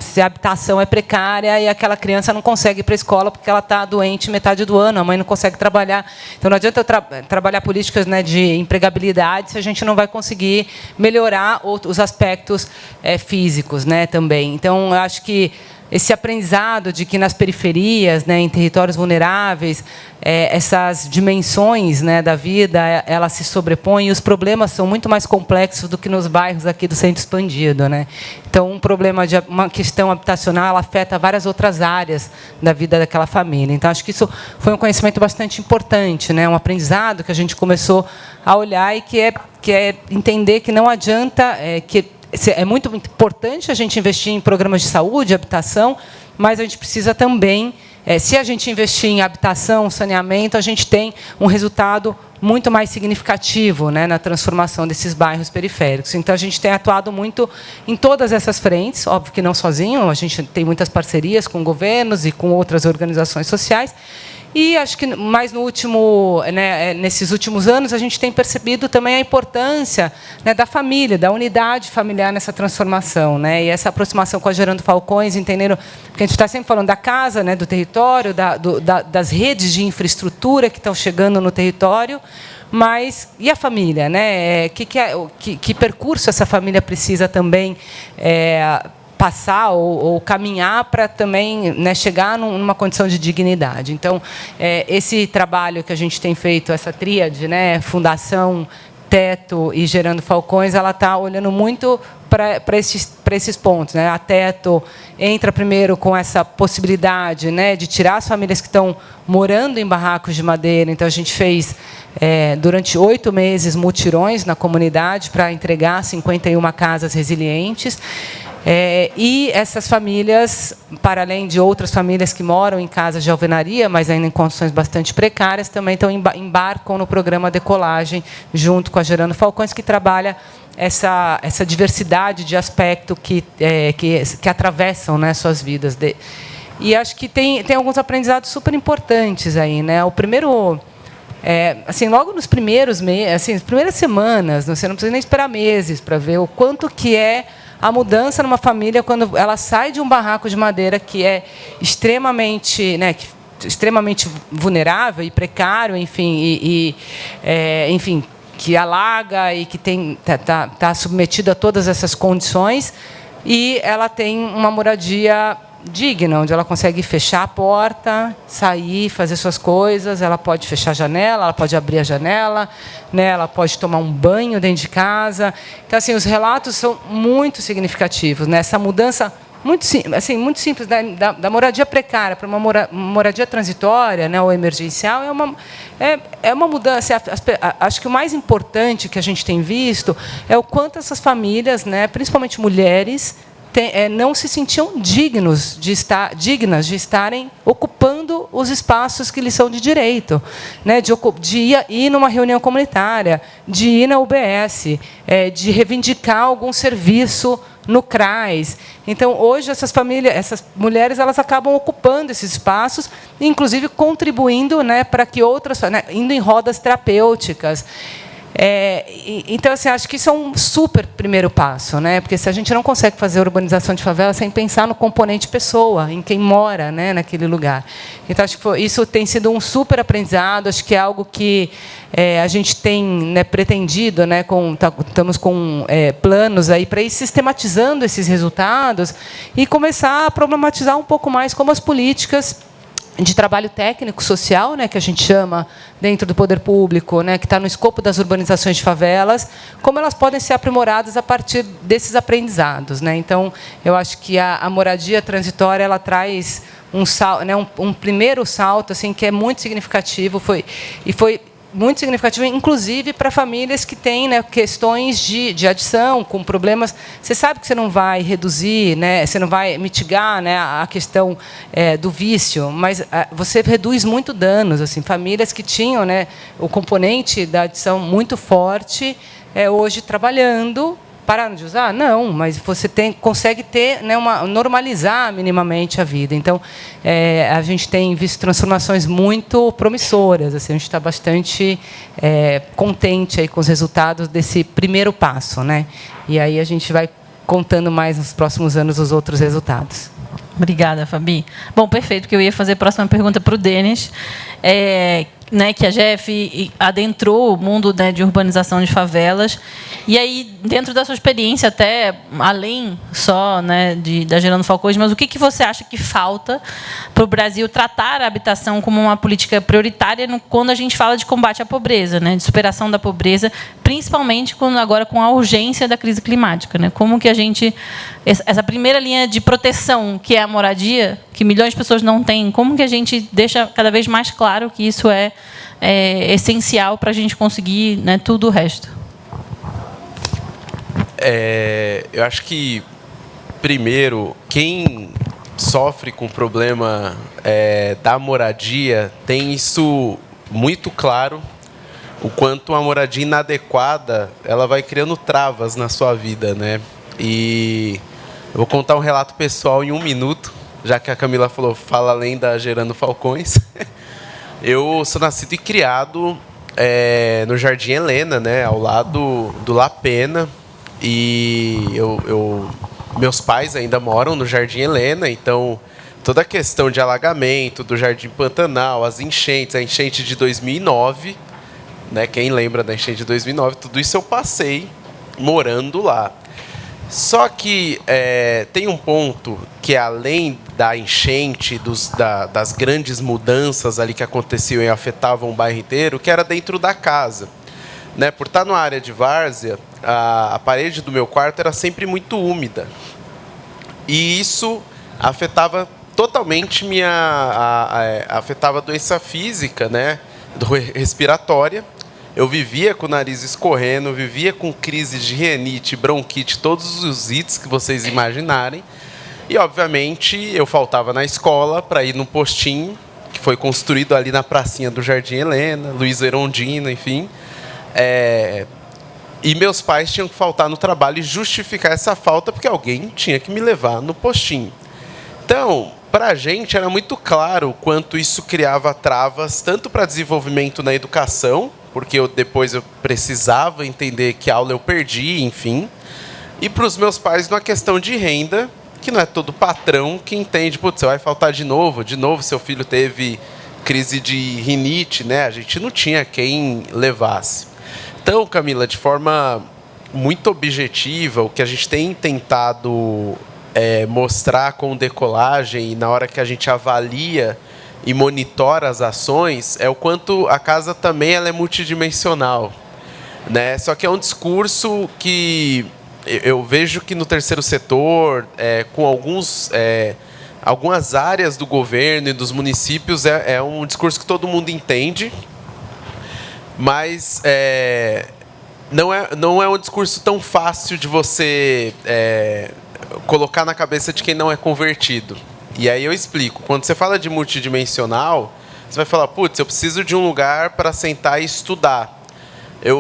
se a habitação é precária e aquela criança não consegue ir para a escola porque ela está doente metade do ano, a mãe não consegue trabalhar. Então, não adianta eu trabalhar políticas, né, de empregabilidade se a gente não vai conseguir melhorar os aspectos físicos, né, também. Então, eu acho que esse aprendizado de que nas periferias, né, em territórios vulneráveis, essas dimensões, né, da vida, elas se sobrepõem e os problemas são muito mais complexos do que nos bairros aqui do centro expandido, né? Então, uma questão habitacional, ela afeta várias outras áreas da vida daquela família. Então, acho que isso foi um conhecimento bastante importante, né? Um aprendizado que a gente começou a olhar e que é entender que não adianta é muito importante a gente investir em programas de saúde, habitação, mas a gente precisa também, se a gente investir em habitação, saneamento, a gente tem um resultado muito mais significativo, né, na transformação desses bairros periféricos. Então, a gente tem atuado muito em todas essas frentes, óbvio que não sozinho, a gente tem muitas parcerias com governos e com outras organizações sociais. E acho que nesses últimos anos, a gente tem percebido também a importância, né, da família, da unidade familiar nessa transformação, né? E essa aproximação com a Gerando Falcões, entendendo que a gente está sempre falando da casa, né, do território, das redes de infraestrutura que estão chegando no território, mas e a família, né? Que percurso essa família precisa também passar ou caminhar para também, né, chegar numa condição de dignidade. Então, esse trabalho que a gente tem feito, essa tríade, né, Fundação, Teto e Gerando Falcões, ela está olhando muito para esses pontos, né? A Teto entra primeiro com essa possibilidade, né, de tirar as famílias que estão morando em barracos de madeira. Então, a gente fez, durante 8 meses, mutirões na comunidade para entregar 51 casas resilientes. E essas famílias, para além de outras famílias que moram em casas de alvenaria, mas ainda em condições bastante precárias, também embarcam no programa Decolagem, junto com a Gerando Falcões, que trabalha essa diversidade de aspecto que atravessam, né, suas vidas. E acho que tem alguns aprendizados super importantes aí, né? O primeiro, assim, logo nos primeiros meses, assim, as primeiras semanas, você não precisa nem esperar meses para ver o quanto que é a mudança numa família quando ela sai de um barraco de madeira que é extremamente, né, extremamente vulnerável e precário, enfim, enfim, que alaga e que está submetido a todas essas condições, e ela tem uma moradia digna, onde ela consegue fechar a porta, sair, fazer suas coisas, ela pode fechar a janela, ela pode abrir a janela, né, ela pode tomar um banho dentro de casa. Então, assim, os relatos são muito significativos, né? Essa mudança muito simples, né, da moradia precária para uma moradia transitória, né, ou emergencial, é uma mudança. Acho que o mais importante que a gente tem visto é o quanto essas famílias, né, principalmente mulheres, não se sentiam dignas de estarem ocupando os espaços que lhes são de direito, né? De ir numa reunião comunitária, de ir na UBS, de reivindicar algum serviço no CRAS. Então, hoje, essas mulheres, elas acabam ocupando esses espaços, inclusive contribuindo, né, para que outras, né, indo em rodas terapêuticas. Então, assim, acho que isso é um super primeiro passo, né? Porque se a gente não consegue fazer urbanização de favela sem pensar no componente pessoa, em quem mora, né, naquele lugar. Então, acho que isso tem sido um super aprendizado. Acho que é algo que a gente tem, né, pretendido, né, estamos com planos aí para ir sistematizando esses resultados e começar a problematizar um pouco mais como as políticas de trabalho técnico social, né, que a gente chama dentro do poder público, né, que está no escopo das urbanizações de favelas, como elas podem ser aprimoradas a partir desses aprendizados, né? Então, eu acho que a moradia transitória, ela traz um primeiro salto, assim, que é muito significativo, foi muito significativo, inclusive para famílias que têm, né, questões de adição, com problemas. Você sabe que você não vai reduzir, né, você não vai mitigar, né, a questão do vício, mas você reduz muito danos. Assim, famílias que tinham, né, o componente da adição muito forte, hoje trabalhando. Pararam de usar? Não, mas você consegue ter, né, normalizar minimamente a vida. Então, a gente tem visto transformações muito promissoras. Assim, a gente está bastante contente aí com os resultados desse primeiro passo, né? E aí a gente vai contando mais nos próximos anos os outros resultados. Obrigada, Fabi. Bom, perfeito, porque eu ia fazer a próxima pergunta para o Denis. Né, que a GF adentrou o mundo, né, de urbanização de favelas. E aí, dentro da sua experiência, até além só, né, da Gerando Falcões, mas o que você acha que falta para o Brasil tratar a habitação como uma política prioritária quando a gente fala de combate à pobreza, né, de superação da pobreza, principalmente agora com a urgência da crise climática, né? Como que a gente... Essa primeira linha de proteção, que é a moradia, que milhões de pessoas não têm, como que a gente deixa cada vez mais claro que isso é essencial para a gente conseguir, né, tudo o resto? Eu acho que, primeiro, quem sofre com o problema da moradia tem isso muito claro, o quanto a moradia inadequada ela vai criando travas na sua vida, né? E eu vou contar um relato pessoal em 1 minuto, já que a Camila falou, fala além da Gerando Falcões. Eu sou nascido e criado no Jardim Helena, né, ao lado do La Pena. E meus pais ainda moram no Jardim Helena, então toda a questão de alagamento do Jardim Pantanal, as enchentes, a enchente de 2009, né, quem lembra da enchente de 2009, tudo isso eu passei morando lá. Só que tem um ponto que, além da enchente, das grandes mudanças ali que aconteciam e afetavam o bairro inteiro, que era dentro da casa. Né? Por estar numa área de várzea, a parede do meu quarto era sempre muito úmida. E isso afetava totalmente afetava a doença física, né? Respiratória. Eu vivia com o nariz escorrendo, vivia com crise de rinite, bronquite, todos os ites que vocês imaginarem. E, obviamente, eu faltava na escola para ir no postinho, que foi construído ali na pracinha do Jardim Helena, Luiz Erondina, enfim. E meus pais tinham que faltar no trabalho e justificar essa falta, porque alguém tinha que me levar no postinho. Então, para a gente era muito claro o quanto isso criava travas, tanto para desenvolvimento na educação, porque depois eu precisava entender que aula eu perdi, enfim. E para os meus pais, numa questão de renda, que não é todo patrão que entende, putz, você vai faltar de novo seu filho teve crise de rinite, né? A gente não tinha quem levasse. Então, Camila, de forma muito objetiva, o que a gente tem tentado mostrar com decolagem, e na hora que a gente avalia e monitora as ações, é o quanto a casa também ela é multidimensional, né? Só que é um discurso que eu vejo que no terceiro setor, com algumas áreas do governo e dos municípios, é um discurso que todo mundo entende, mas não é um discurso tão fácil de você colocar na cabeça de quem não é convertido. E aí eu explico. Quando você fala de multidimensional, você vai falar, putz, eu preciso de um lugar para sentar e estudar.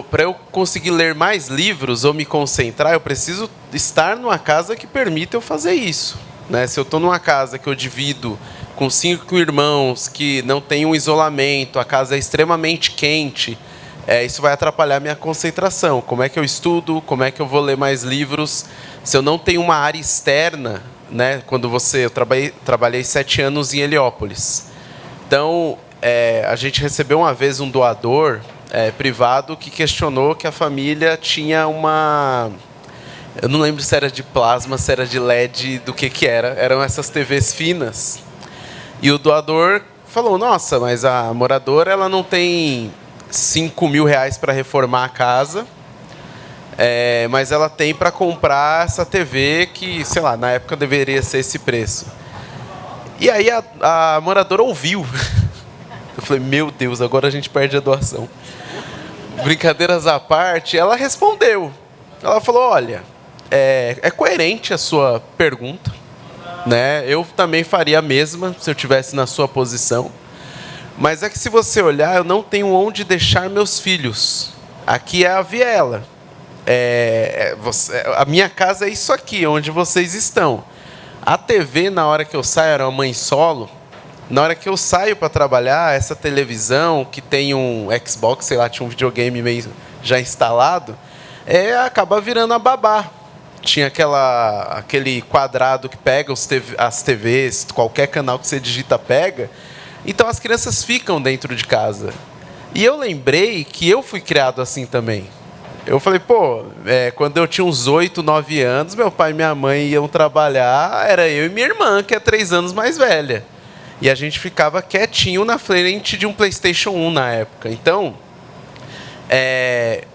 Para eu conseguir ler mais livros ou me concentrar, eu preciso estar numa casa que permita eu fazer isso. Né? Se eu estou numa casa que eu divido com 5 irmãos, que não tem um isolamento, a casa é extremamente quente, isso vai atrapalhar a minha concentração. Como é que eu estudo? Como é que eu vou ler mais livros? Se eu não tenho uma área externa, né? Eu trabalhei 7 anos em Heliópolis. Então, a gente recebeu uma vez um doador privado que questionou que a família tinha uma... Eu não lembro se era de plasma, se era de LED, do que era. Eram essas TVs finas. E o doador falou, nossa, mas a moradora ela não tem 5 mil reais para reformar a casa, mas ela tem para comprar essa TV que, sei lá, na época deveria ser esse preço. E aí a moradora ouviu. Eu falei, meu Deus, agora a gente perde a doação. Brincadeiras à parte, ela respondeu. Ela falou, olha, é coerente a sua pergunta, né? Eu também faria a mesma se eu estivesse na sua posição. Mas é que se você olhar, eu não tenho onde deixar meus filhos. Aqui é a viela. A minha casa é isso aqui, onde vocês estão. A TV, na hora que eu saio, era uma mãe solo. Na hora que eu saio para trabalhar, essa televisão, que tem um Xbox, sei lá, tinha um videogame meio já instalado, acaba virando a babá. Tinha aquele quadrado que pega as TVs, qualquer canal que você digita pega. Então as crianças ficam dentro de casa. E eu lembrei que eu fui criado assim também. Eu falei, quando eu tinha uns 8, 9 anos, meu pai e minha mãe iam trabalhar, era eu e minha irmã, que é 3 anos mais velha. E a gente ficava quietinho na frente de um PlayStation 1 na época. Então, é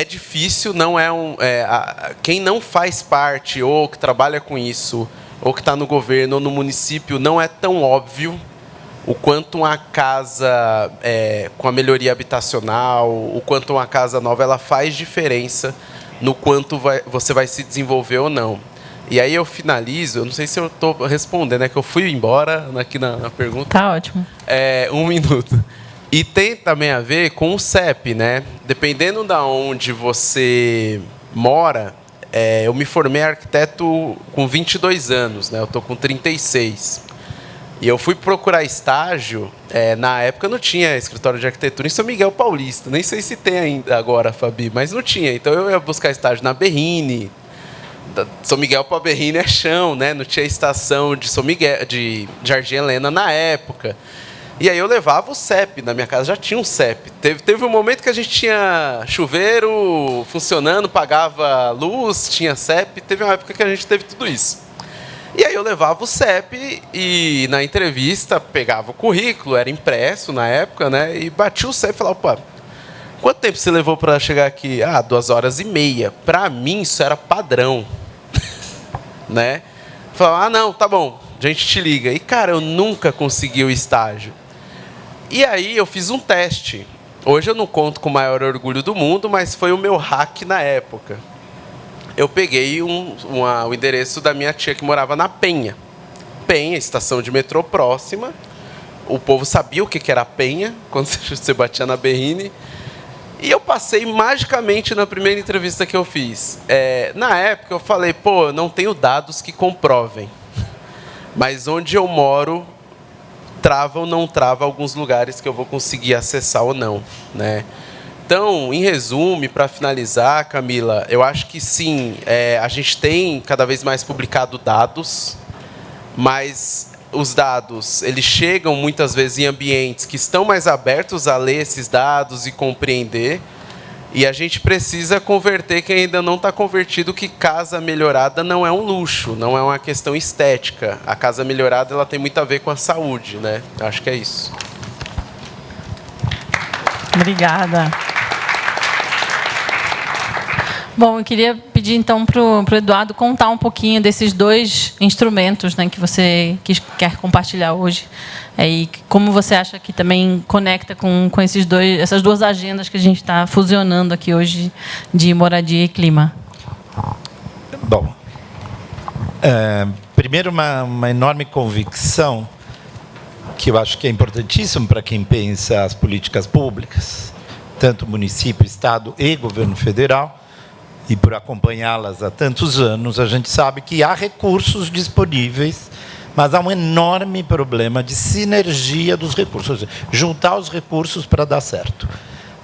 difícil, não quem não faz parte, ou que trabalha com isso, ou que está no governo ou no município, não é tão óbvio o quanto uma casa com a melhoria habitacional, o quanto uma casa nova, ela faz diferença no quanto você vai se desenvolver ou não. E aí eu finalizo, eu não sei se eu estou respondendo, que eu fui embora aqui na pergunta. Tá ótimo. 1 minuto. E tem também a ver com o CEP, né? Dependendo de onde você mora, eu me formei arquiteto com 22 anos, né? Eu estou com 36. E eu fui procurar estágio, na época não tinha escritório de arquitetura em São Miguel Paulista. Nem sei se tem ainda agora, Fabi, mas não tinha. Então eu ia buscar estágio na Berrini. São Miguel para Berrini é chão, né? Não tinha estação de São Miguel, de Jardim Helena na época. E aí eu levava o CEP, na minha casa já tinha um CEP. Teve um momento que a gente tinha chuveiro funcionando, pagava luz, tinha CEP. Teve uma época que a gente teve tudo isso. E aí eu levava o CEP e na entrevista pegava o currículo, era impresso na época, né? E batia o CEP e falava, opa, quanto tempo você levou para chegar aqui? 2h30. Para mim isso era padrão, né? Falava, não, tá bom, a gente te liga. E cara, eu nunca consegui o estágio. E aí eu fiz um teste. Hoje eu não conto com o maior orgulho do mundo, mas foi o meu hack na época. Eu peguei o endereço da minha tia que morava na Penha. Penha, estação de metrô próxima. O povo sabia o que era a Penha, quando você batia na Berrini. E eu passei magicamente na primeira entrevista que eu fiz. Na época eu falei, eu não tenho dados que comprovem. Mas onde eu moro, trava ou não trava alguns lugares que eu vou conseguir acessar ou não, né? Então, em resumo, para finalizar, Camila, eu acho que sim, a gente tem cada vez mais publicado dados, mas os dados, eles chegam muitas vezes em ambientes que estão mais abertos a ler esses dados e compreender, e a gente precisa converter quem ainda não está convertido que casa melhorada não é um luxo, não é uma questão estética. A casa melhorada ela tem muito a ver com a saúde, né? Acho que é isso. Obrigada. Bom, eu queria pedir então para o Eduardo contar um pouquinho desses 2 instrumentos, né, que você quer compartilhar hoje. E como você acha que também conecta com essas 2 agendas que a gente está fusionando aqui hoje de moradia e clima. Bom, primeiro uma enorme convicção que eu acho que é importantíssimo para quem pensa as políticas públicas, tanto município, estado e governo federal, e por acompanhá-las há tantos anos, a gente sabe que há recursos disponíveis, mas há um enorme problema de sinergia dos recursos, ou seja, juntar os recursos para dar certo.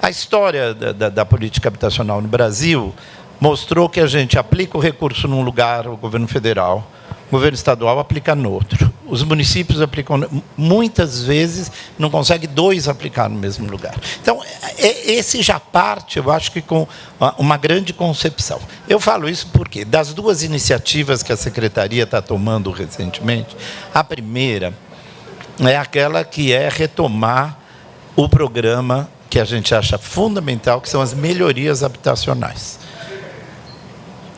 A história da política habitacional no Brasil mostrou que a gente aplica o recurso num lugar, o governo federal, o governo estadual aplica no outro. Os municípios aplicam, muitas vezes, não consegue 2 aplicar no mesmo lugar. Então, esse já parte, eu acho que com uma grande concepção. Eu falo isso porque, das 2 iniciativas que a Secretaria está tomando recentemente, a primeira é aquela que é retomar o programa que a gente acha fundamental, que são as melhorias habitacionais.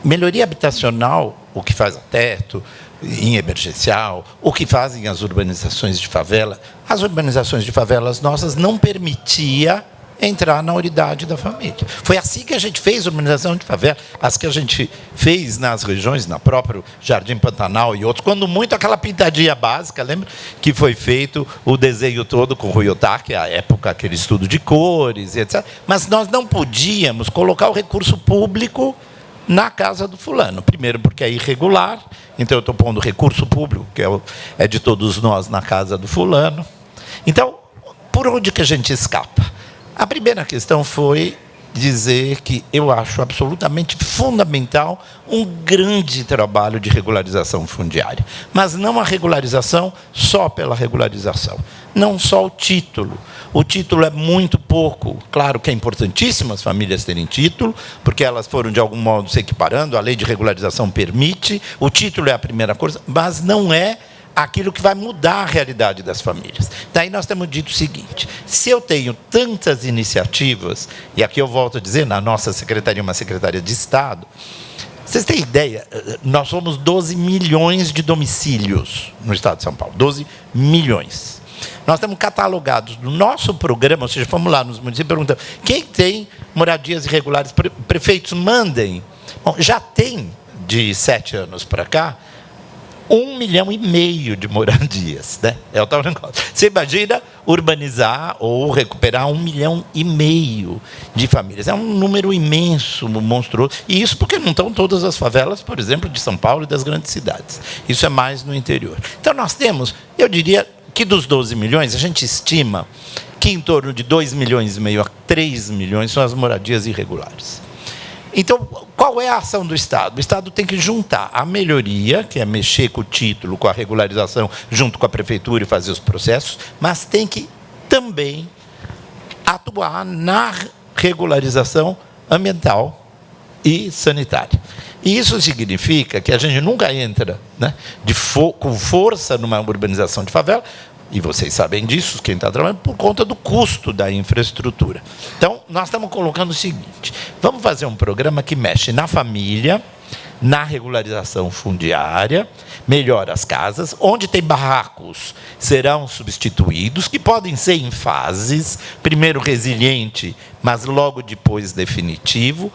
Melhoria habitacional, o que faz a teto, em emergencial, o que fazem as urbanizações de favela. As urbanizações de favelas nossas não permitia entrar na unidade da família. Foi assim que a gente fez a urbanização de favela, as que a gente fez nas regiões, na própria Jardim Pantanal e outros, quando muito aquela pintadinha básica, lembra? Que foi feito o desenho todo com o Rui Otaki, à época, aquele estudo de cores, etc. Mas nós não podíamos colocar o recurso público na casa do fulano. Primeiro, porque é irregular, então eu estou pondo recurso público, que é de todos nós, na casa do fulano. Então, por onde que a gente escapa? A primeira questão foi dizer que eu acho absolutamente fundamental um grande trabalho de regularização fundiária. Mas não a regularização só pela regularização. Não só o título. O título é muito pouco. Claro que é importantíssimo as famílias terem título, porque elas foram, de algum modo, se equiparando. A lei de regularização permite. O título é a primeira coisa, mas não é aquilo que vai mudar a realidade das famílias. Daí nós temos dito o seguinte: se eu tenho tantas iniciativas, e aqui eu volto a dizer, na nossa secretaria, uma secretaria de Estado, vocês têm ideia, nós somos 12 milhões de domicílios no Estado de São Paulo, 12 milhões. Nós temos catalogados no nosso programa, ou seja, fomos lá nos municípios e perguntamos, quem tem moradias irregulares? Prefeitos, mandem. Bom, já tem, de 7 anos para cá, 1,5 milhão de moradias, né? É o tal negócio. Você imagina urbanizar ou recuperar 1,5 milhão de famílias. É um número imenso, monstruoso. E isso porque não estão todas as favelas, por exemplo, de São Paulo e das grandes cidades. Isso é mais no interior. Então, nós temos, eu diria que dos 12 milhões, a gente estima que em torno de 2,5 milhões a 3 milhões são as moradias irregulares. Então, qual é a ação do Estado? O Estado tem que juntar a melhoria, que é mexer com o título, com a regularização, junto com a prefeitura e fazer os processos, mas tem que também atuar na regularização ambiental e sanitária. E isso significa que a gente nunca entra, né, com força numa urbanização de favela, e vocês sabem disso, quem está trabalhando, por conta do custo da infraestrutura. Então, nós estamos colocando o seguinte: vamos fazer um programa que mexe na família, na regularização fundiária, melhora as casas, onde tem barracos serão substituídos, que podem ser em fases, primeiro resiliente, mas logo depois definitivo,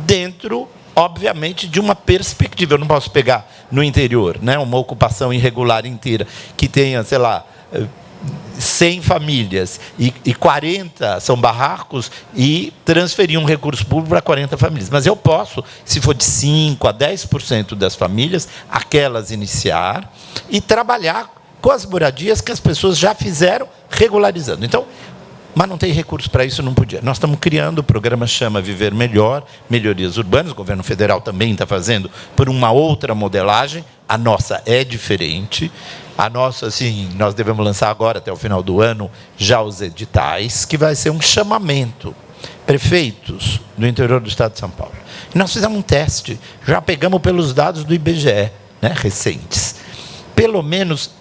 dentro, obviamente, de uma perspectiva. Eu não posso pegar no interior, né, uma ocupação irregular inteira, que tenha, sei lá, 100 famílias e 40 são barracos e transferir um recurso público para 40 famílias. Mas eu posso, se for de 5% a 10% das famílias, aquelas iniciar e trabalhar com as moradias que as pessoas já fizeram, regularizando. Então, mas não tem recurso para isso, não podia. Nós estamos criando, o programa chama Viver Melhor, Melhorias Urbanas, o governo federal também está fazendo por uma outra modelagem, a nossa é diferente. A nossa, assim, nós devemos lançar agora, até o final do ano, já os editais, que vai ser um chamamento. Prefeitos do interior do Estado de São Paulo. E nós fizemos um teste, já pegamos pelos dados do IBGE, né, recentes. Pelo menos,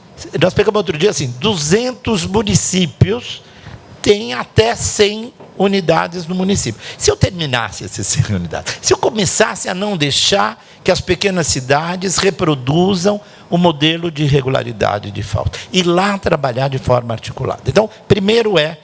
nós pegamos outro dia, assim, 200 municípios têm até 100 unidades no município. Se eu terminasse essas 100 unidades, se eu começasse a não deixar que as pequenas cidades reproduzam o modelo de irregularidade de falta, e lá trabalhar de forma articulada. Então, primeiro é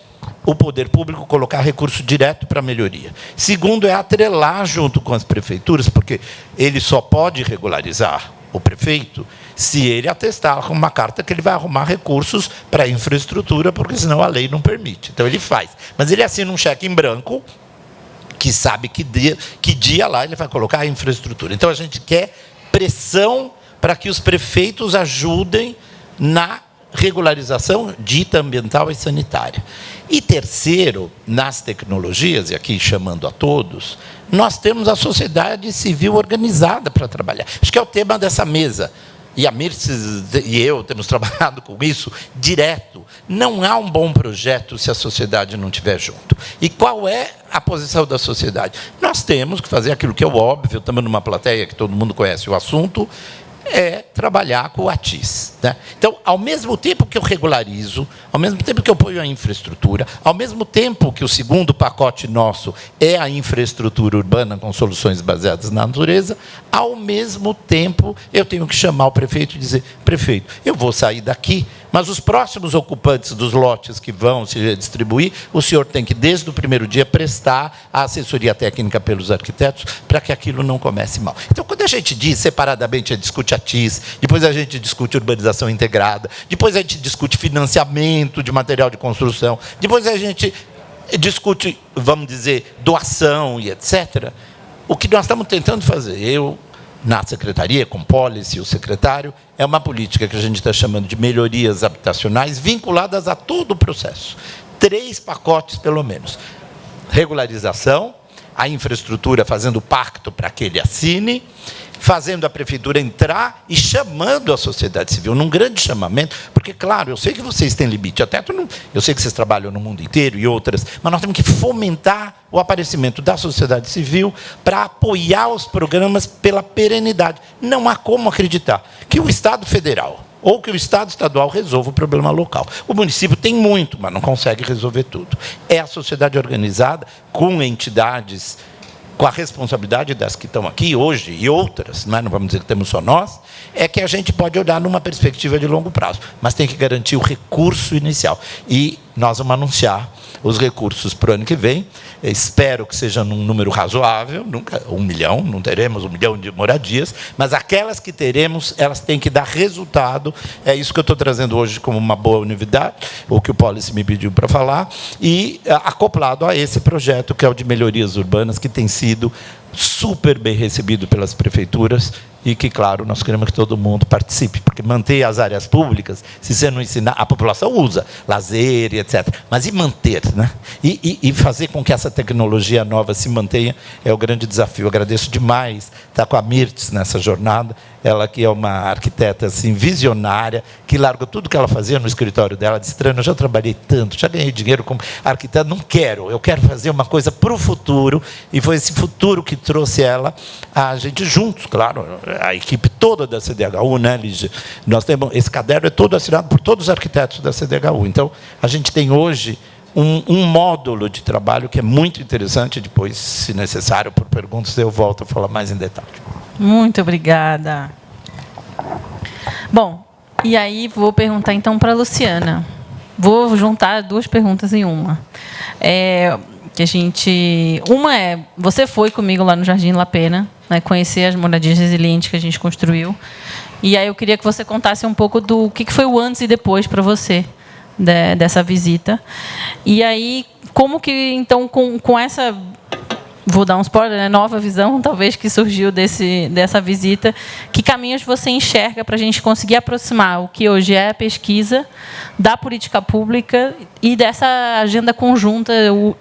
o poder público colocar recurso direto para a melhoria. Segundo é atrelar junto com as prefeituras, porque ele só pode regularizar, o prefeito, se ele atestar uma carta que ele vai arrumar recursos para a infraestrutura, porque senão a lei não permite. Então ele faz. Mas ele assina um cheque em branco, que sabe que dia lá ele vai colocar a infraestrutura. Então a gente quer pressão para que os prefeitos ajudem na regularização dita ambiental e sanitária. E terceiro, nas tecnologias, e aqui chamando a todos, nós temos a sociedade civil organizada para trabalhar. Acho que é o tema dessa mesa. E a Mirces e eu temos trabalhado com isso direto. Não há um bom projeto se a sociedade não estiver junto. E qual é a posição da sociedade? Nós temos que fazer aquilo que é o óbvio, estamos numa plateia que todo mundo conhece o assunto, é trabalhar com o ATIS, né? Então, ao mesmo tempo que eu regularizo, ao mesmo tempo que eu ponho a infraestrutura, ao mesmo tempo que o segundo pacote nosso é a infraestrutura urbana com soluções baseadas na natureza, ao mesmo tempo eu tenho que chamar o prefeito e dizer: prefeito, eu vou sair daqui, mas os próximos ocupantes dos lotes que vão se distribuir, o senhor tem que, desde o primeiro dia, prestar a assessoria técnica pelos arquitetos para que aquilo não comece mal. Então, quando a gente diz separadamente, a gente discute ATIS, depois a gente discute urbanização integrada, depois a gente discute financiamento de material de construção, depois a gente discute, vamos dizer, doação e etc. O que nós estamos tentando fazer, eu, na secretaria, com policy, o secretário, é uma política que a gente está chamando de melhorias habitacionais vinculadas a todo o processo. 3 pacotes, pelo menos. Regularização, a infraestrutura fazendo pacto para que ele assine, fazendo a prefeitura entrar e chamando a sociedade civil, num grande chamamento, porque, claro, eu sei que vocês têm limite, eu sei que vocês trabalham no mundo inteiro e outras, mas nós temos que fomentar o aparecimento da sociedade civil para apoiar os programas pela perenidade. Não há como acreditar que o Estado federal ou que o Estado estadual resolva o problema local. O município tem muito, mas não consegue resolver tudo. É a sociedade organizada, com entidades, com a responsabilidade das que estão aqui hoje e outras, não vamos dizer que temos só nós, é que a gente pode olhar numa perspectiva de longo prazo, mas tem que garantir o recurso inicial. E nós vamos anunciar os recursos para o ano que vem. Espero que seja num número razoável, nunca 1 milhão, não teremos 1 milhão de moradias, mas aquelas que teremos, elas têm que dar resultado. É isso que eu estou trazendo hoje como uma boa novidade, o que o Policy me pediu para falar, e acoplado a esse projeto, que é o de melhorias urbanas, que tem sido super bem recebido pelas prefeituras e que, claro, nós queremos que todo mundo participe, porque manter as áreas públicas, se você não ensinar, a população usa, lazer e etc. Mas e manter, né? E fazer com que essa tecnologia nova se mantenha é o grande desafio. Eu agradeço demais estar com a Mirtz nessa jornada, ela que é uma arquiteta assim, visionária, que largou tudo que ela fazia no escritório dela, disse: Trano, eu já trabalhei tanto, já ganhei dinheiro como arquiteta, não quero, eu quero fazer uma coisa para o futuro, e foi esse futuro que trouxe ela, a gente juntos, claro, a equipe toda da CDHU, né, Lígia? Nós temos, esse caderno é todo assinado por todos os arquitetos da CDHU, então a gente tem hoje um módulo de trabalho que é muito interessante. Depois, se necessário, por perguntas, eu volto a falar mais em detalhe. Muito obrigada. Bom, e aí vou perguntar então para a Luciana. Vou juntar 2 perguntas em uma. Uma é: você foi comigo lá no Jardim La Pena, né, conhecer as moradias resilientes que a gente construiu. E aí eu queria que você contasse um pouco do que foi o antes e depois para você dessa visita. E aí, como que, então, com essa, vou dar um spoiler, né, nova visão, talvez, que surgiu dessa visita, que caminhos você enxerga para a gente conseguir aproximar o que hoje é a pesquisa da política pública e dessa agenda conjunta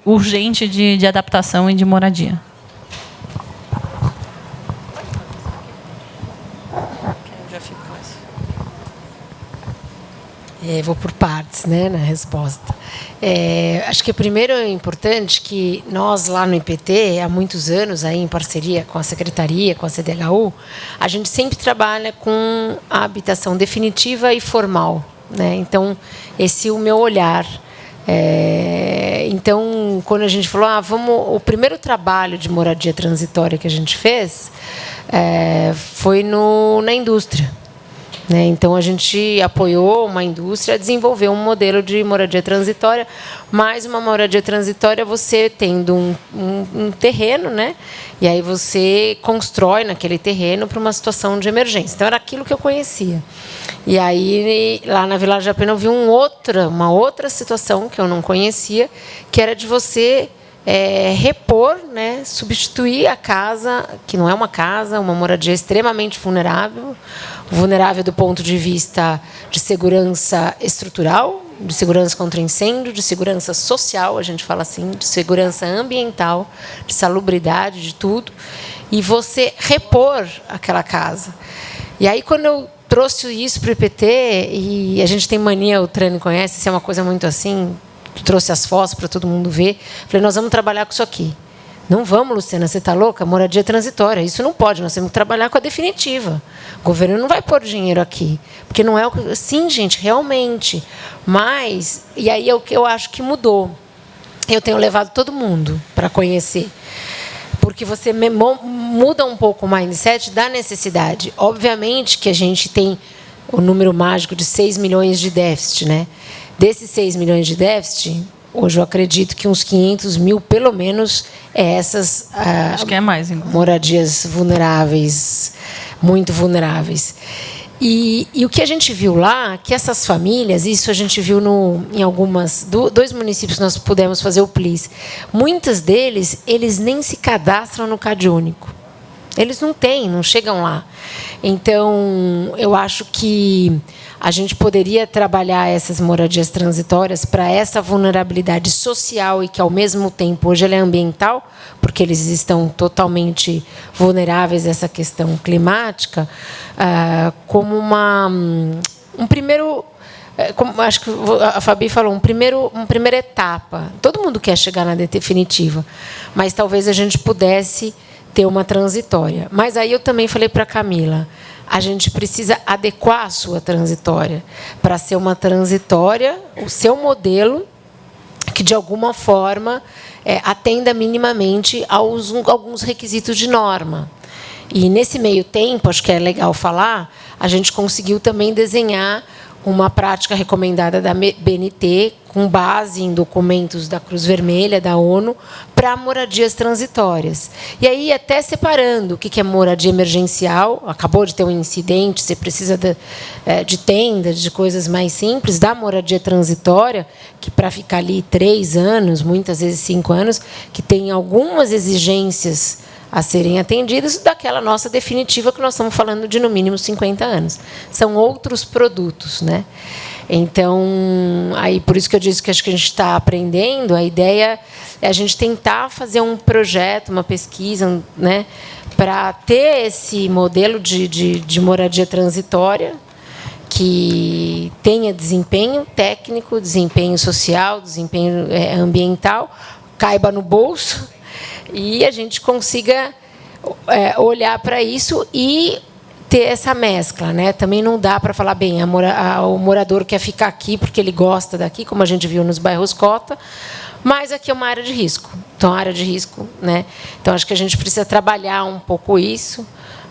urgente de adaptação e de moradia? Vou por partes, né, na resposta. Acho que primeiro é importante que nós, lá no IPT, há muitos anos, aí, em parceria com a Secretaria, com a CDHU, a gente sempre trabalha com a habitação definitiva e formal, né? Então, esse é o meu olhar. Então, quando a gente falou, o primeiro trabalho de moradia transitória que a gente fez foi na indústria. Então, a gente apoiou uma indústria a desenvolver um modelo de moradia transitória, mas uma moradia transitória você tendo um terreno, né? E aí você constrói naquele terreno para uma situação de emergência. Então, era aquilo que eu conhecia. E aí, lá na Vila La Pena, eu vi uma outra situação que eu não conhecia, que era de você repor, né, substituir a casa, que não é uma casa, uma moradia extremamente vulnerável do ponto de vista de segurança estrutural, de segurança contra incêndio, de segurança social, a gente fala assim, de segurança ambiental, de salubridade, de tudo, e você repor aquela casa. E aí, quando eu trouxe isso para o IPT, e a gente tem mania, o Trani conhece, isso é uma coisa muito assim, trouxe as fotos para todo mundo ver. Falei, nós vamos trabalhar com isso aqui. Não vamos, Luciana, você está louca? Moradia transitória. Isso não pode, nós temos que trabalhar com a definitiva. O governo não vai pôr dinheiro aqui. Porque não é o que. Sim, gente, realmente. Mas, e aí é o que eu acho que mudou. Eu tenho levado todo mundo para conhecer. Porque você muda um pouco o mindset da necessidade. Obviamente que a gente tem o número mágico de 6 milhões de déficit, né? Desses 6 milhões de déficit, hoje eu acredito que uns 500 mil, pelo menos, é essas acho que é mais, moradias vulneráveis, muito vulneráveis. E o que a gente viu lá, que essas famílias, isso a gente viu em algumas, 2 municípios que nós pudemos fazer o PLIS, muitas deles, eles nem se cadastram no CadÚnico. Eles não têm, não chegam lá. Então, eu acho que a gente poderia trabalhar essas moradias transitórias para essa vulnerabilidade social e que, ao mesmo tempo, hoje ela é ambiental, porque eles estão totalmente vulneráveis a essa questão climática, como um primeiro... Como acho que a Fabi falou, uma primeira etapa. Todo mundo quer chegar na definitiva, mas talvez a gente pudesse ter uma transitória. Mas aí eu também falei para a Camila, a gente precisa adequar a sua transitória para ser uma transitória, o seu modelo, que, de alguma forma, atenda minimamente a alguns requisitos de norma. E, nesse meio tempo, acho que é legal falar, a gente conseguiu também desenhar uma prática recomendada da BNT, com base em documentos da Cruz Vermelha, da ONU, para moradias transitórias. E aí, até separando o que é moradia emergencial, acabou de ter um incidente, você precisa de tendas, de coisas mais simples, da moradia transitória, que para ficar ali 3 anos, muitas vezes 5 anos, que tem algumas exigências a serem atendidas, daquela nossa definitiva que nós estamos falando de, no mínimo, 50 anos. São outros produtos, né? Então, aí, por isso que eu disse que acho que a gente está aprendendo, a ideia é a gente tentar fazer um projeto, uma pesquisa, né, para ter esse modelo de moradia transitória que tenha desempenho técnico, desempenho social, desempenho ambiental, caiba no bolso, e a gente consiga olhar para isso e ter essa mescla, né? Também não dá para falar, bem, o morador quer ficar aqui porque ele gosta daqui, como a gente viu nos bairros cota, mas aqui é uma área de risco. Então, área de risco, né? Então, acho que a gente precisa trabalhar um pouco isso.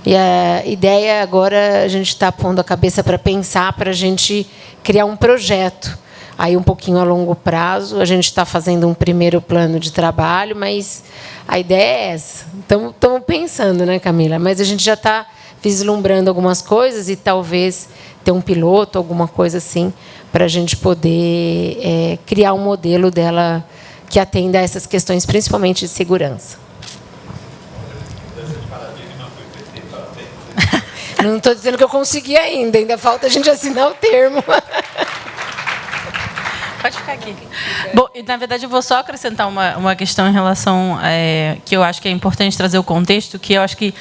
E a ideia agora, a gente está pondo a cabeça para pensar, para a gente criar um projeto. Aí, um pouquinho a longo prazo, a gente está fazendo um primeiro plano de trabalho, mas a ideia é essa. Estamos pensando, né, Camila? Mas a gente já está vislumbrando algumas coisas e talvez ter um piloto, alguma coisa assim, para a gente poder criar um modelo dela que atenda a essas questões, principalmente de segurança. Não estou dizendo que eu consegui ainda falta a gente assinar o termo. Pode ficar aqui. Bom, na verdade, eu vou só acrescentar uma questão em relação que eu acho que é importante trazer o contexto, que eu acho que,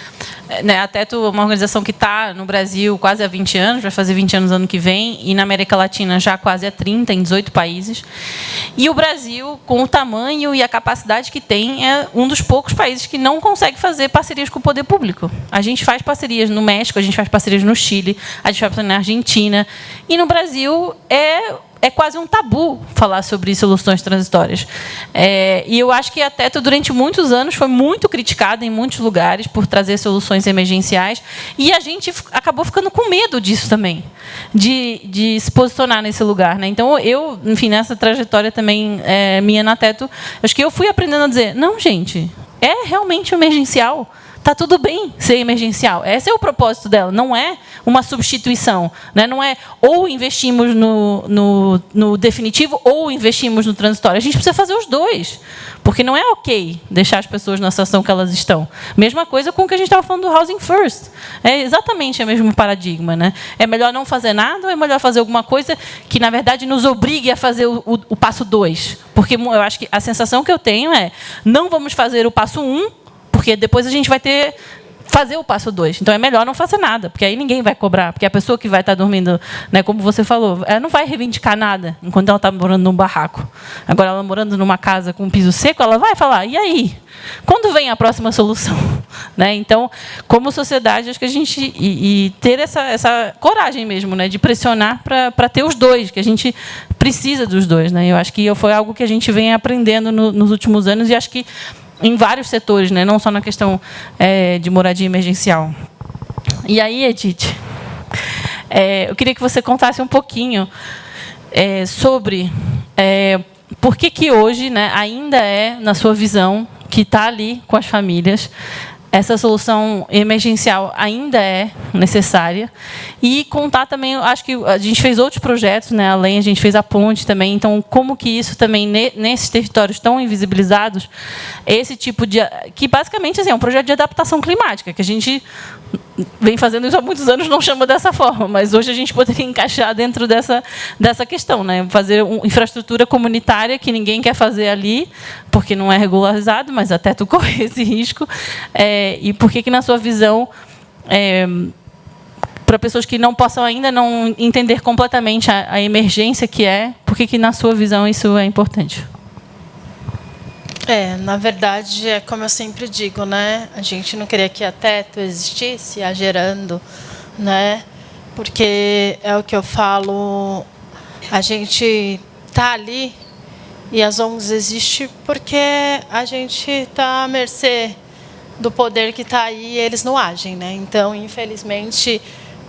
né, a Teto é uma organização que está no Brasil quase há 20 anos, vai fazer 20 anos ano que vem, e na América Latina já quase há 30, em 18 países. E o Brasil, com o tamanho e a capacidade que tem, é um dos poucos países que não consegue fazer parcerias com o poder público. A gente faz parcerias no México, a gente faz parcerias no Chile, a gente faz parcerias na Argentina, e no Brasil é quase um tabu falar sobre soluções transitórias. E eu acho que a Teto, durante muitos anos, foi muito criticada em muitos lugares por trazer soluções emergenciais, e a gente acabou ficando com medo disso também, de se posicionar nesse lugar, né? Então, eu, enfim, nessa trajetória também minha na Teto, acho que eu fui aprendendo a dizer, não, gente, é realmente emergencial. Está tudo bem ser emergencial. Esse é o propósito dela, não é uma substituição. Né? Não é ou investimos no definitivo ou investimos no transitório. A gente precisa fazer os dois, porque não é ok deixar as pessoas na situação que elas estão. Mesma coisa com o que a gente estava falando do Housing First. É exatamente o mesmo paradigma. Né? É melhor não fazer nada ou é melhor fazer alguma coisa que, na verdade, nos obrigue a fazer o passo 2? Porque eu acho que a sensação que eu tenho é não vamos fazer o passo 1, porque depois a gente vai ter fazer o passo 2. Então, é melhor não fazer nada, porque aí ninguém vai cobrar. Porque a pessoa que vai estar dormindo, né, como você falou, ela não vai reivindicar nada enquanto ela está morando num barraco. Agora, ela morando numa casa com um piso seco, ela vai falar, e aí? Quando vem a próxima solução? Né? Então, como sociedade, acho que a gente... E ter essa coragem mesmo, né, de pressionar para ter os dois, que a gente precisa dos dois. Né? Eu acho que foi algo que a gente vem aprendendo nos últimos anos, e acho que em vários setores, né? Não só na questão de moradia emergencial. E aí, Edith, eu queria que você contasse um pouquinho sobre por que hoje, né, ainda na sua visão, que está ali com as famílias, essa solução emergencial ainda é necessária. E contar também, acho que a gente fez outros projetos, né, além, a gente fez a ponte também, então como que isso também, nesses territórios tão invisibilizados, esse tipo de... que basicamente assim, é um projeto de adaptação climática, que a gente vem fazendo isso há muitos anos, não chama dessa forma, mas hoje a gente poderia encaixar dentro dessa questão, né? Fazer uma infraestrutura comunitária que ninguém quer fazer ali, porque não é regularizado, mas até tu corre esse risco. E por que, na sua visão, para pessoas que não possam ainda não entender completamente a emergência que por que, na sua visão, isso é importante? Na verdade, é como eu sempre digo, né? A gente não queria que a Teto existisse, a Gerando, né? Porque é o que eu falo, a gente está ali e as ONGs existem porque a gente está à mercê do poder que está aí e eles não agem, né? Então, infelizmente,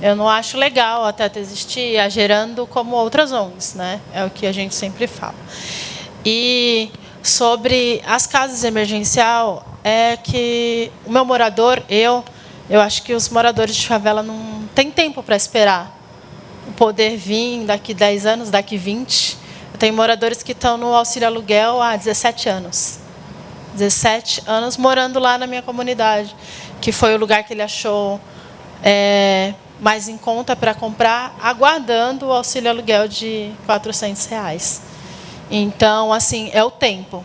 eu não acho legal a Teto existir, a Gerando como outras ONGs, né? É o que a gente sempre fala. E sobre as casas emergencial, é que o meu morador, eu acho que os moradores de favela não têm tempo para esperar o poder vir daqui 10 anos, daqui 20. Eu tenho moradores que estão no auxílio aluguel há 17 anos. 17 anos morando lá na minha comunidade, que foi o lugar que ele achou mais em conta para comprar, aguardando o auxílio aluguel de R$400. Então, assim, é o tempo.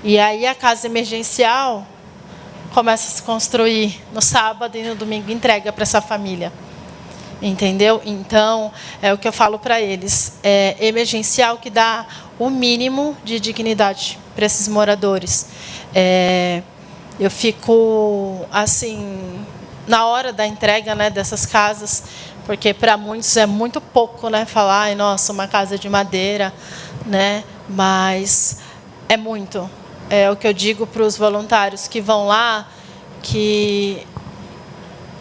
E aí a casa emergencial começa a se construir no sábado e no domingo entrega para essa família. Entendeu? Então, é o que eu falo para eles. É emergencial que dá o mínimo de dignidade para esses moradores. Eu fico, assim, na hora da entrega, né, dessas casas, porque para muitos é muito pouco, né, falar, ai, nossa, uma casa de madeira, né? Mas é muito. É o que eu digo para os voluntários que vão lá, que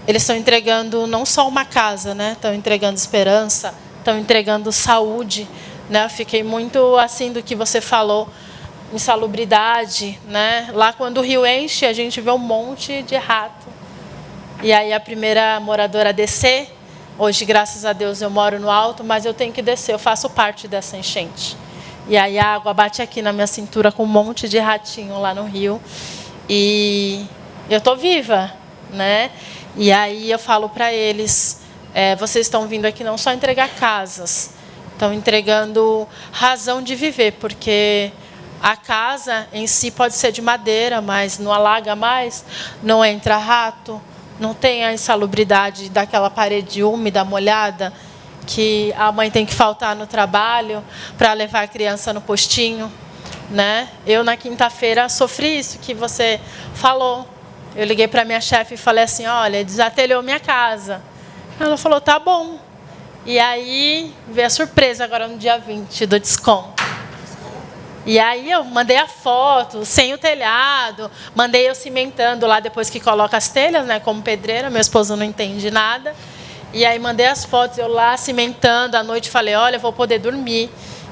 eles estão entregando não só uma casa, né? Estão entregando esperança, estão entregando saúde, né? Eu fiquei muito assim do que você falou, insalubridade, né? Lá quando o rio enche, a gente vê um monte de rato. E aí a primeira moradora a descer, hoje, graças a Deus, eu moro no alto, mas eu tenho que descer, eu faço parte dessa enchente. E aí a água bate aqui na minha cintura com um monte de ratinho lá no rio. E eu estou viva, né? E aí eu falo para eles, vocês estão vindo aqui não só entregar casas, estão entregando razão de viver, porque a casa em si pode ser de madeira, mas não alaga mais, não entra rato, não tem a insalubridade daquela parede úmida, molhada, que a mãe tem que faltar no trabalho para levar a criança no postinho, né? Eu, na quinta-feira, sofri isso que você falou. Eu liguei para minha chefe e falei assim, olha, desatelhou minha casa. Ela falou, tá bom. E aí, veio a surpresa agora no dia 20 do desconto. E aí eu mandei a foto, sem o telhado, mandei eu cimentando lá depois que coloca as telhas, né, como pedreira, meu esposo não entende nada. E aí mandei as fotos, eu lá cimentando, à noite falei, olha, eu vou poder dormir.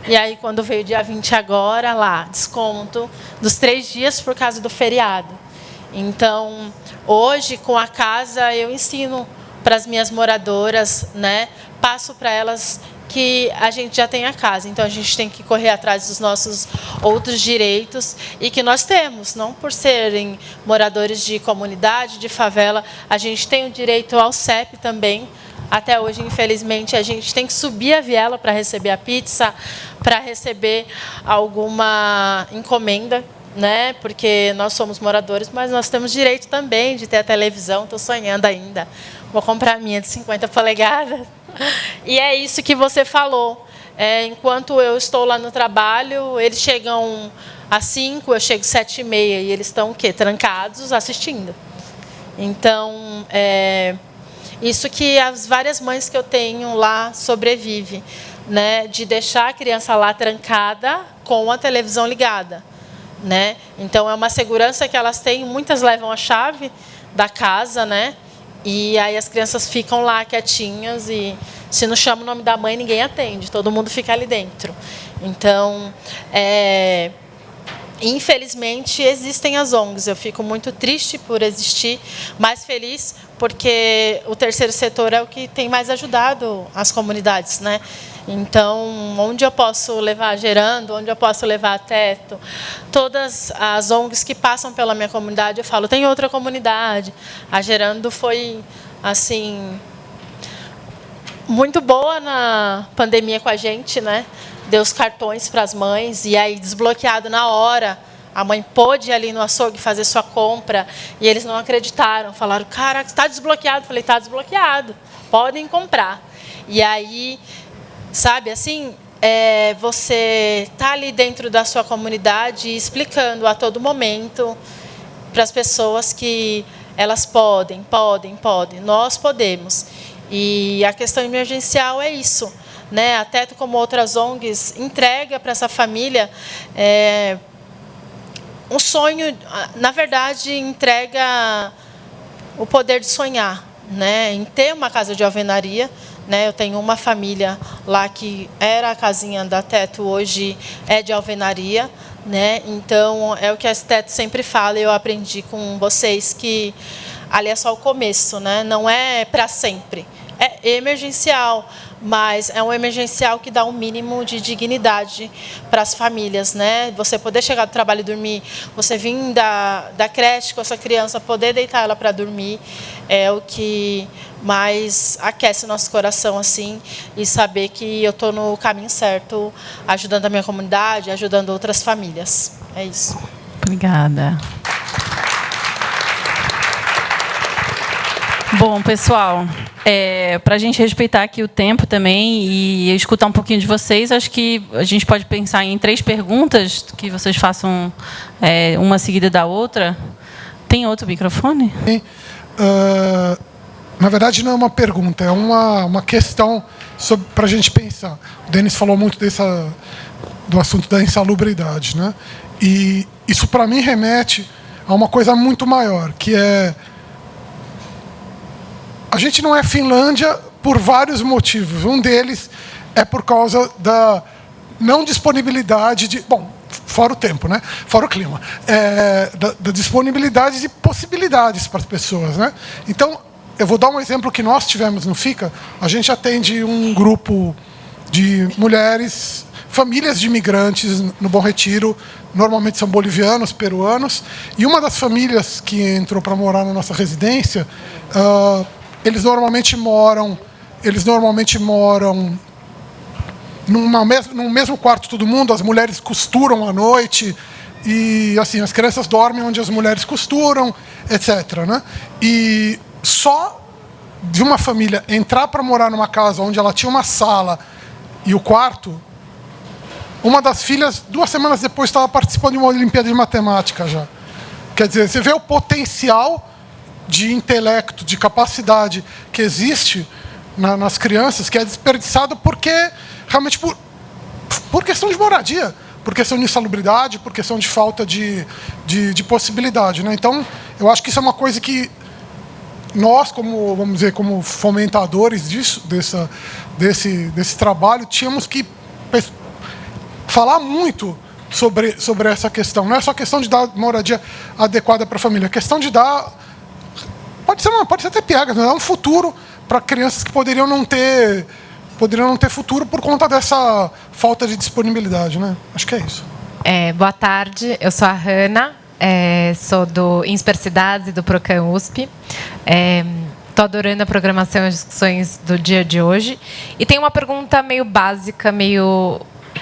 E aí quando veio o dia 20 agora, lá, desconto dos 3 dias por causa do feriado. Então, hoje, com a casa, eu ensino para as minhas moradoras, né, passo para elas que a gente já tem a casa, então a gente tem que correr atrás dos nossos outros direitos e que nós temos, não por serem moradores de comunidade, de favela, a gente tem o direito ao CEP também. Até hoje, infelizmente, a gente tem que subir a viela para receber a pizza, para receber alguma encomenda né? Porque nós somos moradores, mas nós temos direito também de ter a televisão. Estou sonhando ainda. Vou comprar a minha de 50 polegadas. E é isso que você falou. Enquanto eu estou lá no trabalho, eles chegam às 5, eu chego às 7h30 e eles estão o quê? Trancados assistindo. Então, isso que as várias mães que eu tenho lá sobrevivem, né? De deixar a criança lá trancada com a televisão ligada, né? Então, é uma segurança que elas têm. Muitas levam a chave da casa, né? E aí as crianças ficam lá quietinhas e se não chama o nome da mãe, ninguém atende. Todo mundo fica ali dentro. Então, infelizmente, existem as ONGs. Eu fico muito triste por existir, mas feliz porque o terceiro setor é o que tem mais ajudado as comunidades, né? Então, onde eu posso levar Gerando, onde eu posso levar Teto, todas as ONGs que passam pela minha comunidade, eu falo, tem outra comunidade. A Gerando foi, assim, muito boa na pandemia com a gente, né? Deu os cartões para as mães e aí desbloqueado na hora. A mãe pôde ir ali no açougue fazer sua compra e eles não acreditaram. Falaram, caraca, está desbloqueado. Eu falei, está desbloqueado, podem comprar. E aí, sabe, assim, você está ali dentro da sua comunidade explicando a todo momento para as pessoas que elas podem. Nós podemos. E a questão emergencial é isso, né? A Teto, como outras ONGs, entrega para essa família um sonho, na verdade, entrega o poder de sonhar, né? Em ter uma casa de alvenaria, né? Eu tenho uma família lá que era a casinha da Teto, hoje é de alvenaria, né? Então, é o que a Teto sempre fala, e eu aprendi com vocês, que ali é só o começo, né? Não é para sempre. É emergencial, mas é um emergencial que dá um mínimo de dignidade para as famílias, né? Você poder chegar do trabalho e dormir, você vir da creche com a sua criança, poder deitar ela para dormir, é o que mais aquece o nosso coração, assim, e saber que eu estou no caminho certo, ajudando a minha comunidade, ajudando outras famílias. É isso. Obrigada. Bom, pessoal, para a gente respeitar aqui o tempo também e escutar um pouquinho de vocês, acho que a gente pode pensar em 3 perguntas, que vocês façam uma seguida da outra. Tem outro microfone? Na verdade, não é uma pergunta, é uma questão para a gente pensar. O Denis falou muito do assunto da insalubridade, né? E isso, para mim, remete a uma coisa muito maior, que é... A gente não é Finlândia por vários motivos. Um deles é por causa da não disponibilidade de... Bom, fora o tempo, né? Fora o clima. Da disponibilidade de possibilidades para as pessoas, né? Então, eu vou dar um exemplo que nós tivemos no FICA. A gente atende um grupo de mulheres, famílias de imigrantes no Bom Retiro. Normalmente são bolivianos, peruanos. E uma das famílias que entrou para morar na nossa residência... Eles normalmente moram no mesmo quarto todo mundo. As mulheres costuram à noite e assim as crianças dormem onde as mulheres costuram, etc., né? E só de uma família entrar para morar numa casa onde ela tinha uma sala e o quarto, uma das filhas 2 semanas depois estava participando de uma Olimpíada de Matemática já. Quer dizer, você vê o potencial de intelecto, de capacidade que existe nas crianças, que é desperdiçado porque realmente por questão de moradia, por questão de insalubridade, por questão de falta de possibilidade, né? Então, eu acho que isso é uma coisa que nós, como, vamos dizer, como fomentadores desse trabalho, tínhamos que falar muito sobre essa questão. Não é só questão de dar moradia adequada para a família, é questão de dar... Pode ser até piada, né? É um futuro para crianças que poderiam não ter futuro por conta dessa falta de disponibilidade, né? Acho que é isso. Boa tarde, eu sou a Hanna, sou do Inspercidades e do Procam USP. Estou adorando a programação e as discussões do dia de hoje. E tem uma pergunta meio básica,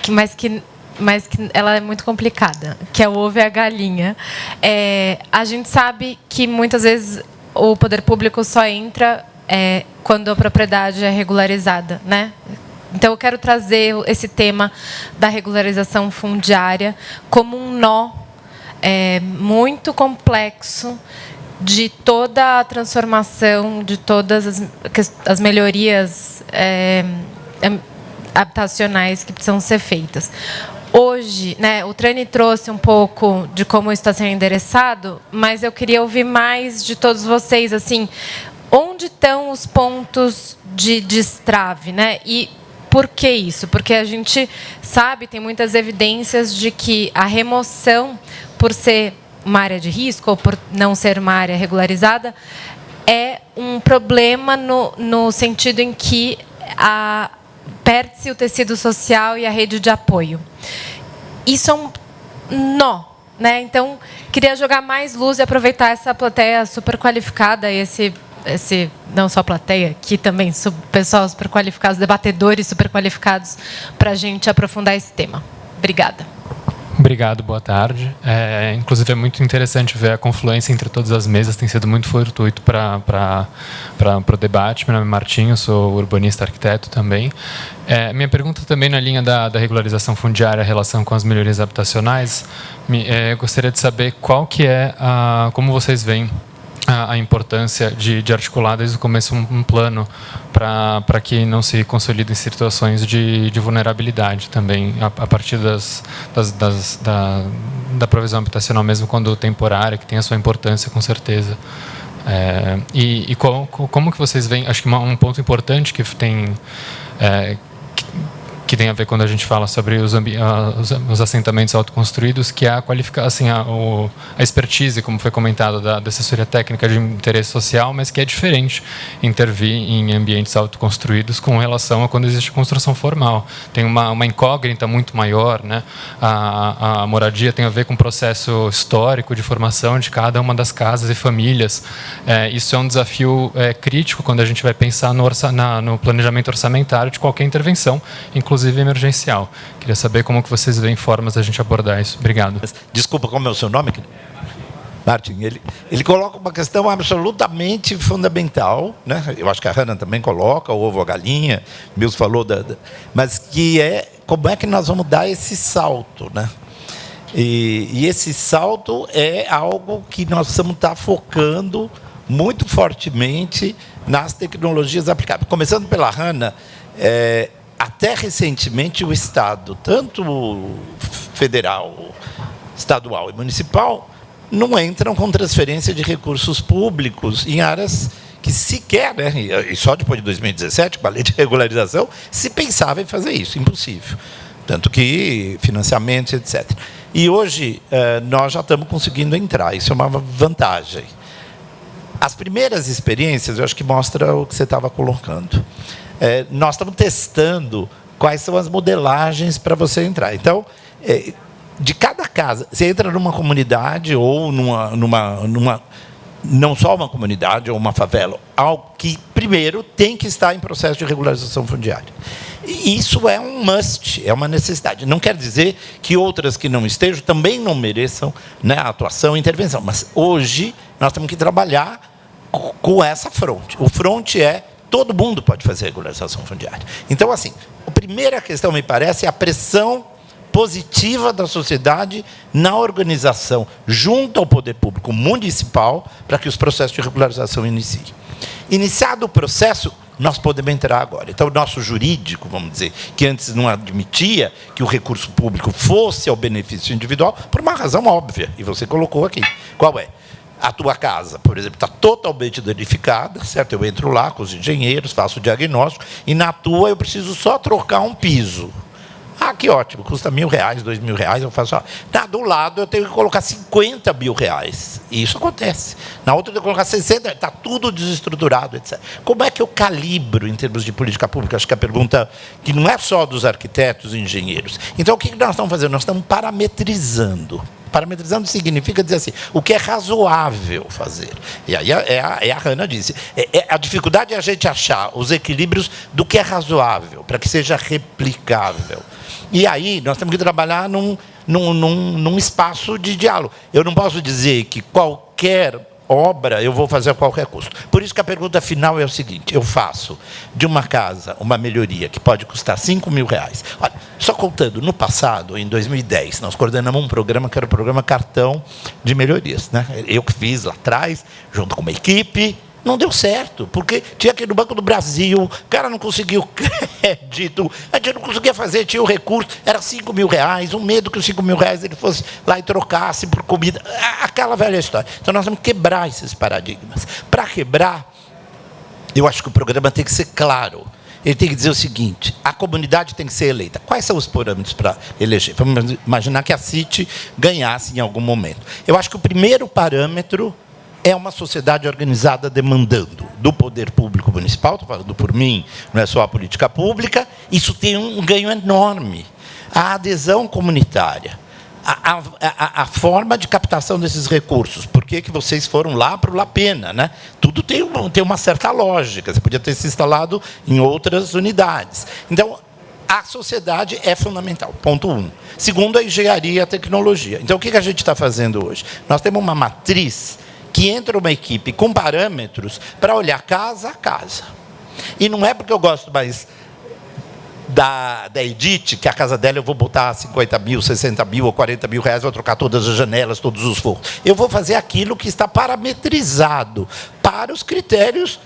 mas que mas que ela é muito complicada, que é o ovo e a galinha. A gente sabe que muitas vezes o poder público só entra quando a propriedade é regularizada, né? Então, eu quero trazer esse tema da regularização fundiária como um nó muito complexo de toda a transformação, de todas as melhorias habitacionais que precisam ser feitas. Hoje, né, o Trani trouxe um pouco de como isso está sendo endereçado, mas eu queria ouvir mais de todos vocês, assim, onde estão os pontos de destrave, né? E por que isso? Porque a gente sabe, tem muitas evidências de que a remoção, por ser uma área de risco ou por não ser uma área regularizada, é um problema no sentido em que perde-se o tecido social e a rede de apoio. Isso é um nó, né? Então, queria jogar mais luz e aproveitar essa plateia super qualificada, esse não só plateia, aqui também pessoal super qualificados, debatedores super qualificados, para a gente aprofundar esse tema. Obrigada. Obrigado, boa tarde. Inclusive, é muito interessante ver a confluência entre todas as mesas, tem sido muito fortuito para o debate. Meu nome é Martinho, sou urbanista arquiteto também. Minha pergunta também na linha da regularização fundiária, a relação com as melhorias habitacionais, eu gostaria de saber como vocês veem a importância de articular desde o começo um plano para que não se consolidem situações de vulnerabilidade também, a partir da provisão habitacional, mesmo quando temporária, que tem a sua importância, com certeza. E como que vocês veem, acho que um ponto importante que tem a ver quando a gente fala sobre os assentamentos autoconstruídos, que é a qualificação, assim, a expertise, como foi comentado, da assessoria técnica de interesse social, mas que é diferente intervir em ambientes autoconstruídos com relação a quando existe construção formal. Tem uma incógnita muito maior, né? A moradia tem a ver com o processo histórico de formação de cada uma das casas e famílias. Isso é um desafio crítico quando a gente vai pensar no planejamento orçamentário de qualquer intervenção, inclusive emergencial. Queria saber como que vocês veem formas da gente abordar isso. Obrigado. Desculpa, como é o seu nome? Martin, ele coloca uma questão absolutamente fundamental, né? Eu acho que a Hannah também coloca, o ovo, a galinha, Mills falou, mas que como é que nós vamos dar esse salto, né? E esse salto é algo que nós precisamos estar focando muito fortemente nas tecnologias aplicáveis. Começando pela Hannah, até recentemente o Estado, tanto federal, estadual e municipal, não entram com transferência de recursos públicos em áreas que sequer, né, e só depois de 2017, com a lei de regularização, se pensava em fazer isso, impossível. Tanto que financiamentos, etc. E hoje nós já estamos conseguindo entrar, isso é uma vantagem. As primeiras experiências, eu acho que mostra o que você estava colocando. Nós estamos testando quais são as modelagens para você entrar. Então, de cada casa, você entra numa comunidade ou não só uma comunidade ou uma favela, algo que, primeiro, tem que estar em processo de regularização fundiária. E isso é um must, é uma necessidade. Não quer dizer que outras que não estejam também não mereçam, né, atuação e intervenção. Mas, hoje, nós temos que trabalhar com essa fronte. O fronte todo mundo pode fazer regularização fundiária. Então, assim, a primeira questão, me parece, é a pressão positiva da sociedade na organização, junto ao poder público municipal, para que os processos de regularização iniciem. Iniciado o processo, nós podemos entrar agora. Então, o nosso jurídico, vamos dizer, que antes não admitia que o recurso público fosse ao benefício individual, por uma razão óbvia, e você colocou aqui. Qual é? A tua casa, por exemplo, está totalmente danificada, certo? Eu entro lá com os engenheiros, faço o diagnóstico, e na tua eu preciso só trocar um piso. Ah, que ótimo, custa R$1.000, R$2.000, eu faço. Do lado eu tenho que colocar R$50 mil. E isso acontece. Na outra eu tenho que colocar 60, está tudo desestruturado, etc. Como é que eu calibro em termos de política pública? Acho que a pergunta que não é só dos arquitetos e engenheiros. Então, o que nós estamos fazendo? Nós estamos parametrizando. Parametrizando significa dizer assim, o que é razoável fazer. E aí a Hannah disse, a dificuldade é a gente achar os equilíbrios do que é razoável, para que seja replicável. E aí nós temos que trabalhar num espaço de diálogo. Eu não posso dizer que qualquer obra eu vou fazer a qualquer custo. Por isso que a pergunta final é o seguinte: eu faço de uma casa uma melhoria que pode custar R$5.000. Olha, só contando, no passado, em 2010, nós coordenamos um programa que era o programa Cartão de Melhorias, né? Eu que fiz lá atrás, junto com uma equipe. Não deu certo, porque tinha que ir no Banco do Brasil, o cara não conseguiu crédito, a gente não conseguia fazer, tinha o recurso, era R$5.000, um medo que os R$5.000 ele fosse lá e trocasse por comida, aquela velha história. Então nós temos que quebrar esses paradigmas. Para quebrar, eu acho que o programa tem que ser claro. Ele tem que dizer o seguinte: a comunidade tem que ser eleita. Quais são os parâmetros para eleger? Vamos imaginar que a City ganhasse em algum momento. Eu acho que o primeiro parâmetro é uma sociedade organizada demandando do poder público municipal, estou falando por mim, não é só a política pública, isso tem um ganho enorme. A adesão comunitária, a forma de captação desses recursos. Por que vocês foram lá para o La Pena, né? Tudo tem uma certa lógica, você podia ter se instalado em outras unidades. Então, a sociedade é fundamental, ponto 1. Segundo, a engenharia e a tecnologia. Então, o que a gente está fazendo hoje? Nós temos uma matriz que entra uma equipe com parâmetros para olhar casa a casa. E não é porque eu gosto mais da Edith, que a casa dela eu vou botar 50 mil, 60 mil ou 40 mil reais, vou trocar todas as janelas, todos os forros. Eu vou fazer aquilo que está parametrizado para os critérios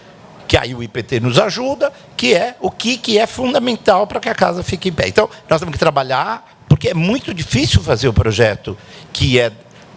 que aí o IPT nos ajuda, que é o que é fundamental para que a casa fique em pé. Então, nós temos que trabalhar, porque é muito difícil fazer o projeto que é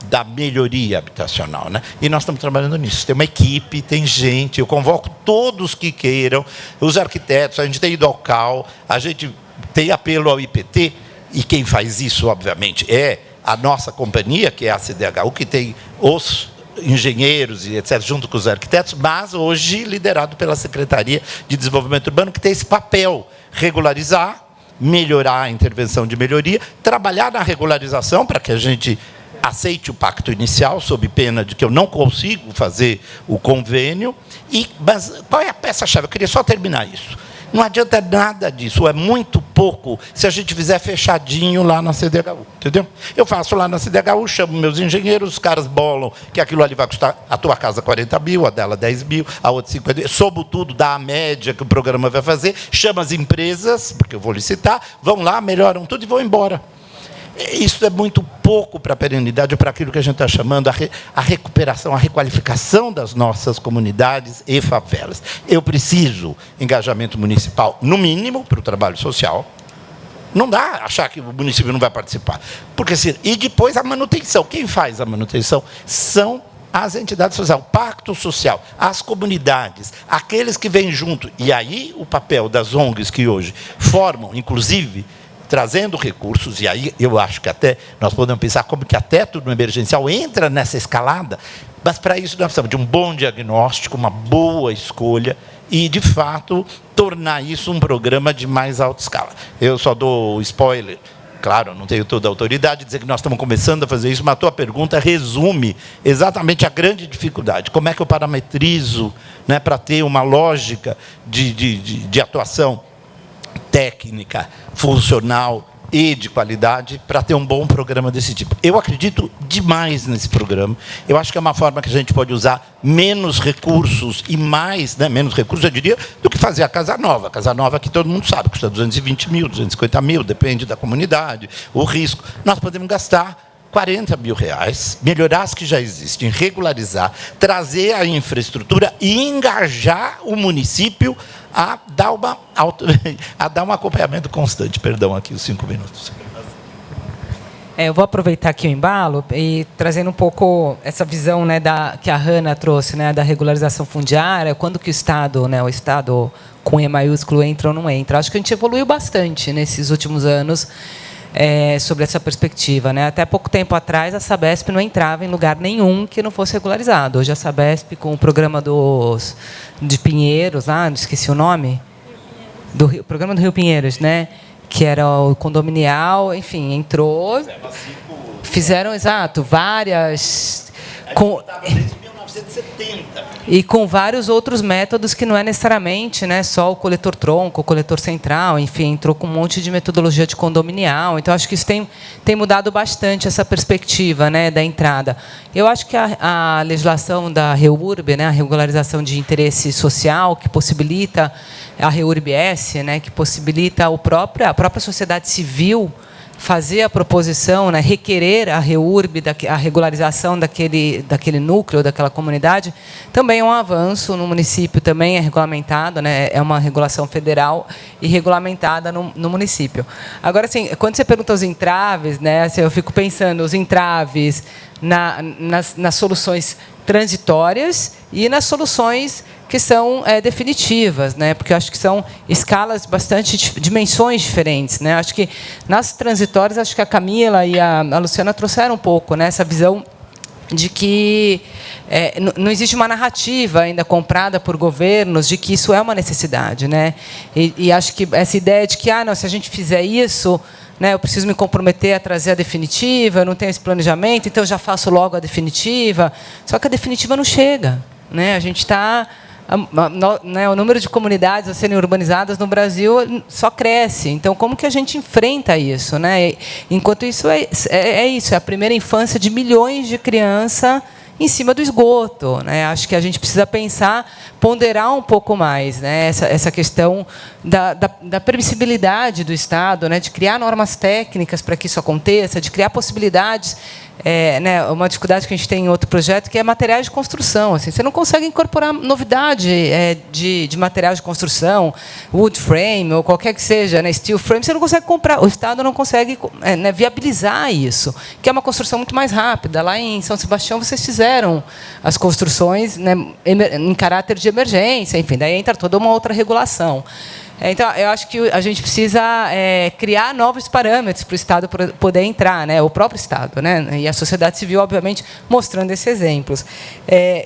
da melhoria habitacional, né? E nós estamos trabalhando nisso. Tem uma equipe, tem gente, eu convoco todos que queiram, os arquitetos, a gente tem ido ao CAL, a gente tem apelo ao IPT, e quem faz isso, obviamente, é a nossa companhia, que é a CDHU, que tem os engenheiros e etc., junto com os arquitetos, mas hoje liderado pela Secretaria de Desenvolvimento Urbano, que tem esse papel: regularizar, melhorar a intervenção de melhoria, trabalhar na regularização para que a gente aceite o pacto inicial, sob pena de que eu não consigo fazer o convênio. Mas qual é a peça-chave? Eu queria só terminar isso. Não adianta nada disso, ou é muito pouco, se a gente fizer fechadinho lá na CDHU, entendeu? Eu faço lá na CDHU, chamo meus engenheiros, os caras bolam que aquilo ali vai custar a tua casa 40 mil, a dela 10 mil, a outra 50 mil, sobo tudo, dá a média que o programa vai fazer, chama as empresas, porque eu vou licitar, vão lá, melhoram tudo e vão embora. Isso é muito pouco para a perenidade, para aquilo que a gente está chamando a recuperação, a requalificação das nossas comunidades e favelas. Eu preciso engajamento municipal, no mínimo, para o trabalho social. Não dá achar que o município não vai participar. E depois a manutenção. Quem faz a manutenção são as entidades sociais, o pacto social, as comunidades, aqueles que vêm junto. E aí o papel das ONGs que hoje formam, inclusive, trazendo recursos, e aí eu acho que até nós podemos pensar como que até tudo emergencial entra nessa escalada, mas para isso nós precisamos de um bom diagnóstico, uma boa escolha e, de fato, tornar isso um programa de mais alta escala. Eu só dou spoiler, claro, não tenho toda a autoridade de dizer que nós estamos começando a fazer isso, mas a tua pergunta resume exatamente a grande dificuldade. Como é que eu parametrizo, né, para ter uma lógica de atuação técnica, funcional e de qualidade para ter um bom programa desse tipo. Eu acredito demais nesse programa. Eu acho que é uma forma que a gente pode usar menos recursos e mais, né, menos recursos, eu diria, do que fazer a Casa Nova. A Casa Nova, que todo mundo sabe, custa 220 mil, 250 mil, depende da comunidade, o risco. Nós podemos gastar 40 mil reais, melhorar as que já existem, regularizar, trazer a infraestrutura e engajar o município a dar um acompanhamento constante. Perdão, aqui os 5 minutos. Eu vou aproveitar aqui o embalo e trazendo um pouco essa visão, né, que a Hanna trouxe, né, da regularização fundiária, quando que o Estado com E maiúsculo entra ou não entra. Acho que a gente evoluiu bastante nesses últimos anos sobre essa perspectiva, né? Até pouco tempo atrás, a Sabesp não entrava em lugar nenhum que não fosse regularizado. Hoje, a Sabesp, com o programa de Pinheiros, lá, esqueci o nome, o programa do Rio Pinheiros, né? Que era o condominial, enfim, entrou, fizeram, exato, várias... 1970. E com vários outros métodos que não é necessariamente, né, só o coletor tronco, o coletor central, enfim, entrou com um monte de metodologia de condominial. Então, acho que isso tem mudado bastante essa perspectiva, né, da entrada. Eu acho que a legislação da REURB, né, a regularização de interesse social, que possibilita a REURB-S, né, que possibilita a própria sociedade civil fazer a proposição, né, requerer a REURB, a regularização daquele núcleo, daquela comunidade, também é um avanço no município, também é regulamentado, né, é uma regulação federal e regulamentada no município. Agora, assim, quando você pergunta os entraves, né, assim, eu fico pensando os entraves nas soluções transitórias e nas soluções que são definitivas, né? Porque eu acho que são escalas bastante dimensões diferentes, né? Acho que nas transitórias, acho que a Camila e a Luciana trouxeram um pouco, né, essa visão de que não existe uma narrativa ainda comprada por governos de que isso é uma necessidade, né? E acho que essa ideia de que não, se a gente fizer isso, né, eu preciso me comprometer a trazer a definitiva, eu não tenho esse planejamento, então eu já faço logo a definitiva. Só que a definitiva não chega, né? A gente está o número de comunidades a serem urbanizadas no Brasil só cresce. Então, como que a gente enfrenta isso, né? Enquanto isso é a primeira infância de milhões de crianças em cima do esgoto, né? Acho que a gente precisa ponderar um pouco mais, né, essa questão da permissibilidade do Estado, né, de criar normas técnicas para que isso aconteça, de criar possibilidades. Né, uma dificuldade que a gente tem em outro projeto, que é materiais de construção. Assim, você não consegue incorporar novidade de materiais de construção, wood frame, ou qualquer que seja, né, steel frame, você não consegue comprar. O Estado não consegue né, viabilizar isso, que é uma construção muito mais rápida. Lá em São Sebastião, vocês fizeram as construções, né, em caráter de emergência, enfim, daí entra toda uma outra regulação. Então, eu acho que a gente precisa criar novos parâmetros para o Estado poder entrar, né? O próprio Estado, né? E a sociedade civil, obviamente, mostrando esses exemplos.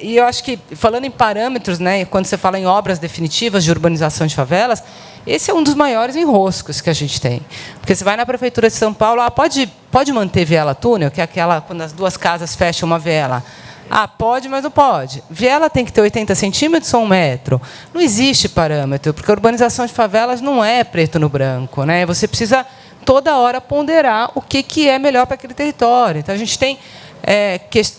E eu acho que, falando em parâmetros, né, quando você fala em obras definitivas de urbanização de favelas, esse é um dos maiores enroscos que a gente tem. Porque você vai na Prefeitura de São Paulo, pode manter viela túnel, que é aquela quando as duas casas fecham uma viela. Pode, mas não pode. Viela tem que ter 80 centímetros ou 1 metro. Não existe parâmetro, porque a urbanização de favelas não é preto no branco, né? Você precisa, toda hora, ponderar o que é melhor para aquele território. Então, a gente tem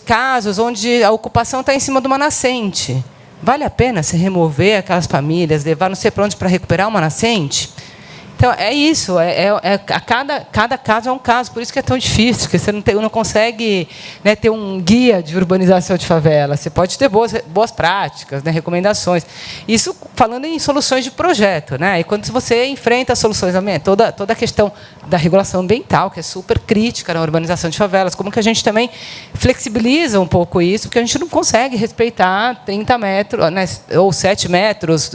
casos onde a ocupação está em cima de uma nascente. Vale a pena se remover aquelas famílias, levar não sei para onde para recuperar uma nascente? Então, é isso. Cada caso é um caso. Por isso que é tão difícil, porque você não consegue, né, ter um guia de urbanização de favela. Você pode ter boas práticas, né, recomendações. Isso falando em soluções de projeto, né? E quando você enfrenta as soluções ambientais, toda a questão da regulação ambiental, que é super crítica na urbanização de favelas, como que a gente também flexibiliza um pouco isso, porque a gente não consegue respeitar 30 metros, né, ou 7 metros,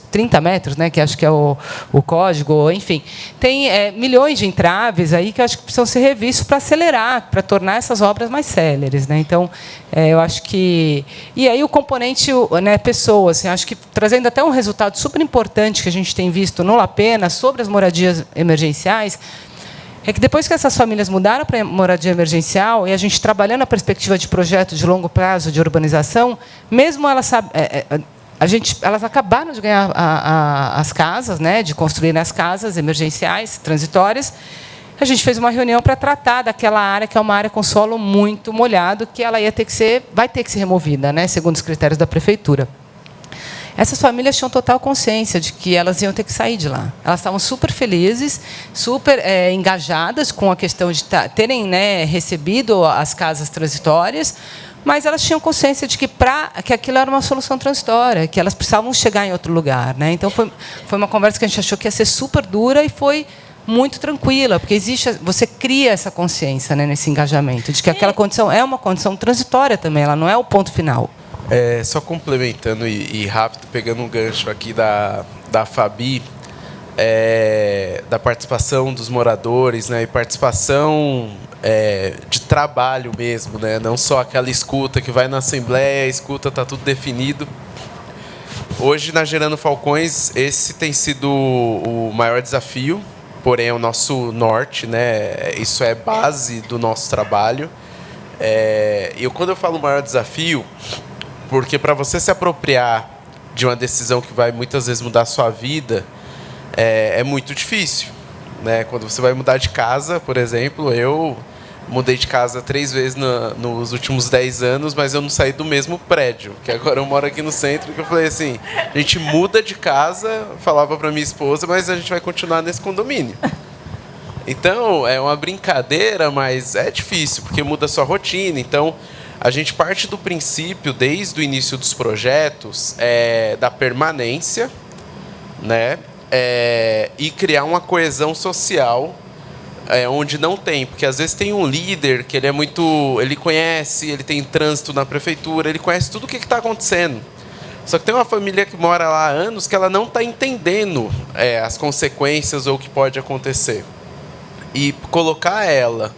30 metros, né, que acho que é o código. Enfim, tem milhões de entraves aí que eu acho que precisam ser revistos para acelerar, para tornar essas obras mais céleres, né? Então, eu acho que... E aí o componente, né, pessoas, assim, acho que trazendo até um resultado super importante que a gente tem visto no Lapena sobre as moradias emergenciais, é que depois que essas famílias mudaram para moradia emergencial e a gente trabalhando a perspectiva de projeto de longo prazo de urbanização, mesmo elas elas acabaram de ganhar as casas, né, de construir as casas emergenciais, transitórias. A gente fez uma reunião para tratar daquela área, que é uma área com solo muito molhado, que ela vai ter que ser removida, né, segundo os critérios da prefeitura. Essas famílias tinham total consciência de que elas iam ter que sair de lá. Elas estavam super felizes, super engajadas com a questão de terem, né, recebido as casas transitórias, mas elas tinham consciência de que aquilo era uma solução transitória, que elas precisavam chegar em outro lugar, né? Então, foi uma conversa que a gente achou que ia ser super dura e foi muito tranquila, porque você cria essa consciência, né, nesse engajamento, de que aquela condição é uma condição transitória também, ela não é o ponto final. Só complementando e rápido, pegando um gancho aqui da Fabi, da participação dos moradores, né, e participação de trabalho mesmo, né, não só aquela escuta que vai na Assembleia, escuta, está tudo definido. Hoje, na Gerando Falcões, esse tem sido o maior desafio, porém é o nosso norte, né, isso é base do nosso trabalho. Quando eu falo maior desafio, Porque para você se apropriar de uma decisão que vai muitas vezes mudar a sua vida, é muito difícil, né? Quando você vai mudar de casa, por exemplo, eu mudei de casa 3 vezes nos últimos 10 anos, mas eu não saí do mesmo prédio, que agora eu moro aqui no centro, que eu falei assim, a gente muda de casa, falava para minha esposa, mas a gente vai continuar nesse condomínio. Então, é uma brincadeira, mas é difícil, porque muda a sua rotina. Então, a gente parte do princípio, desde o início dos projetos, da permanência, né? E criar uma coesão social onde não tem. Porque, às vezes, tem um líder que ele conhece, ele tem trânsito na prefeitura, ele conhece tudo o que está acontecendo. Só que tem uma família que mora lá há anos que ela não está entendendo as consequências ou o que pode acontecer. E colocar ela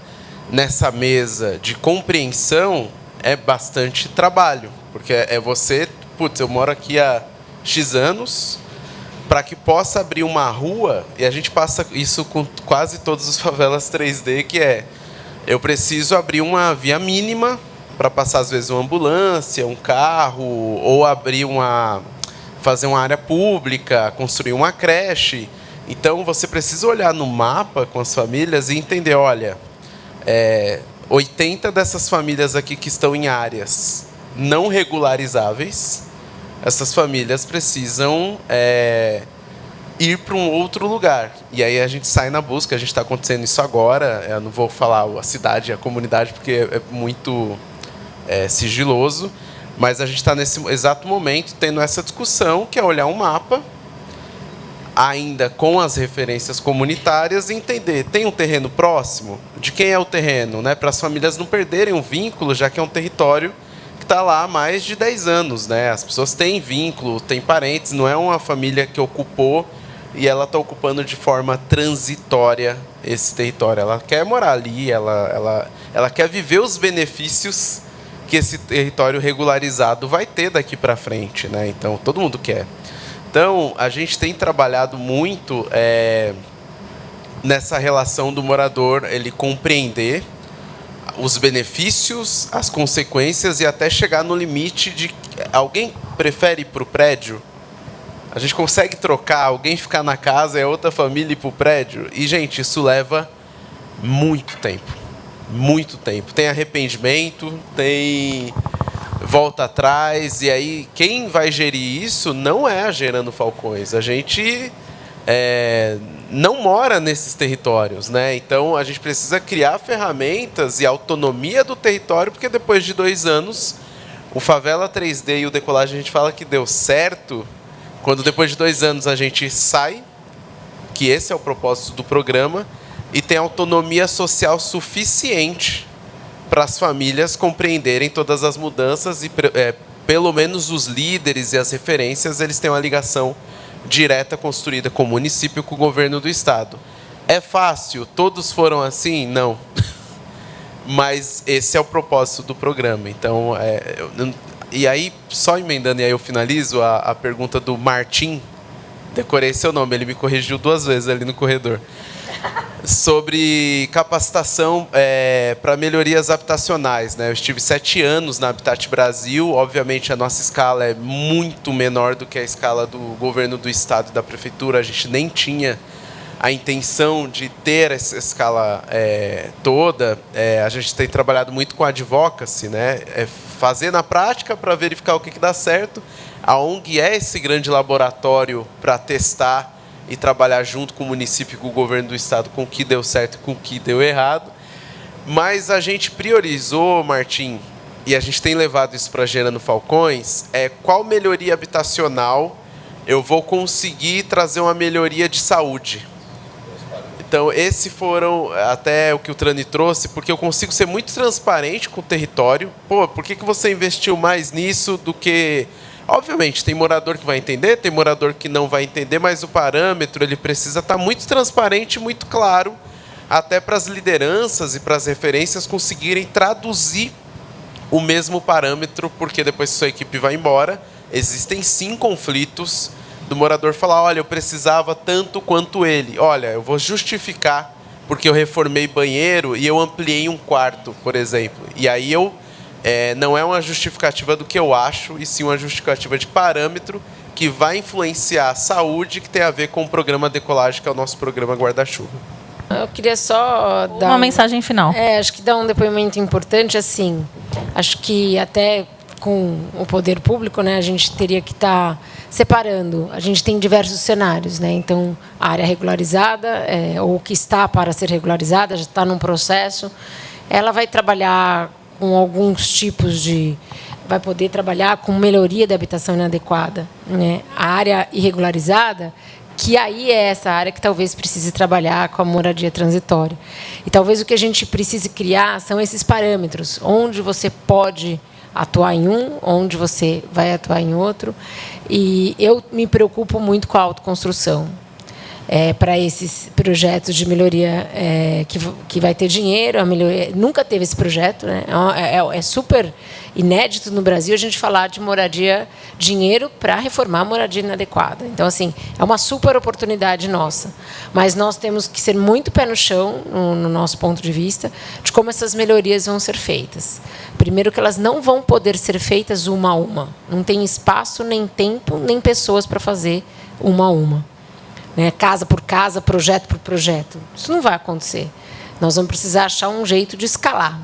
nessa mesa de compreensão é bastante trabalho. Porque você... Putz, eu moro aqui há X anos, para que possa abrir uma rua, e a gente passa isso com quase todas as favelas 3D, que eu preciso abrir uma via mínima para passar, às vezes, uma ambulância, um carro, ou fazer uma área pública, construir uma creche. Então, você precisa olhar no mapa com as famílias e entender, olha, 80 dessas famílias aqui que estão em áreas não regularizáveis, essas famílias precisam ir para um outro lugar. E aí a gente sai na busca, a gente está acontecendo isso agora, eu não vou falar a cidade, a comunidade, porque é muito sigiloso, mas a gente está nesse exato momento tendo essa discussão, que é olhar um mapa, ainda com as referências comunitárias, e entender, tem um terreno próximo? De quem é o terreno? Né? Para as famílias não perderem o vínculo, já que é um território que está lá há mais de 10 anos. Né? As pessoas têm vínculo, têm parentes, não é uma família que ocupou e ela está ocupando de forma transitória esse território. Ela quer morar ali, ela quer viver os benefícios que esse território regularizado vai ter daqui para frente. Né? Então, todo mundo quer. Então, a gente tem trabalhado muito nessa relação do morador, ele compreender os benefícios, as consequências e até chegar no limite de alguém prefere ir para o prédio? A gente consegue trocar, alguém ficar na casa e a outra família ir para o prédio? E, gente, isso leva muito tempo. Muito tempo. Tem arrependimento, tem volta atrás, e aí quem vai gerir isso não é a Gerando Falcões. A gente não mora nesses territórios, né? Então a gente precisa criar ferramentas e autonomia do território, porque depois de 2 anos, o Favela 3D e o Decolagem a gente fala que deu certo, quando depois de 2 anos a gente sai, que esse é o propósito do programa, e tem autonomia social suficiente para as famílias compreenderem todas as mudanças e, pelo menos, os líderes e as referências, eles têm uma ligação direta construída com o município e com o governo do estado. É fácil? Todos foram assim? Não. Mas esse é o propósito do programa. Então, e aí, só emendando, e aí eu finalizo a pergunta do Martim, decorei seu nome, ele me corrigiu 2 vezes ali no corredor, sobre capacitação para melhorias habitacionais. Né? Eu estive 7 anos na Habitat Brasil. Obviamente, a nossa escala é muito menor do que a escala do governo do estado e da prefeitura. A gente nem tinha a intenção de ter essa escala toda. A gente tem trabalhado muito com advocacy, né? Fazer na prática para verificar o que dá certo. A ONG é esse grande laboratório para testar e trabalhar junto com o município e com o governo do estado com o que deu certo e com o que deu errado. Mas a gente priorizou, Martim, e a gente tem levado isso para Gerando Falcões, qual melhoria habitacional eu vou conseguir trazer uma melhoria de saúde. Então, esses foram até o que o Trani trouxe, porque eu consigo ser muito transparente com o território. Pô, por que você investiu mais nisso do que... Obviamente, tem morador que vai entender, tem morador que não vai entender, mas o parâmetro ele precisa estar muito transparente, muito claro, até para as lideranças e para as referências conseguirem traduzir o mesmo parâmetro, porque depois que sua equipe vai embora, existem sim conflitos do morador falar, olha, eu precisava tanto quanto ele. Olha, eu vou justificar porque eu reformei banheiro e eu ampliei um quarto, por exemplo. E aí eu não é uma justificativa do que eu acho, e sim uma justificativa de parâmetro que vai influenciar a saúde, que tem a ver com o programa Decolagem, que é o nosso programa guarda-chuva. Eu queria só dar uma mensagem final. Acho que dar um depoimento importante, assim, acho que até com o poder público, né, a gente teria que estar separando. A gente tem diversos cenários, né? Então, a área regularizada, ou que está para ser regularizada, já está num processo, ela vai trabalhar com alguns tipos de... vai poder trabalhar com melhoria da habitação inadequada, né? A área irregularizada, que aí é essa área que talvez precise trabalhar com a moradia transitória. E talvez o que a gente precise criar são esses parâmetros, onde você pode atuar em um, onde você vai atuar em outro. E eu me preocupo muito com a autoconstrução. Para esses projetos de melhoria que vai ter dinheiro, a melhoria, nunca teve esse projeto, né? É super inédito no Brasil a gente falar de moradia, dinheiro para reformar a moradia inadequada. Então, assim, é uma super oportunidade nossa. Mas nós temos que ser muito pé no chão, no nosso ponto de vista, de como essas melhorias vão ser feitas. Primeiro, que elas não vão poder ser feitas uma a uma. Não tem espaço, nem tempo, nem pessoas para fazer uma a uma. Né? Casa por casa, projeto por projeto. Isso não vai acontecer. Nós vamos precisar achar um jeito de escalar.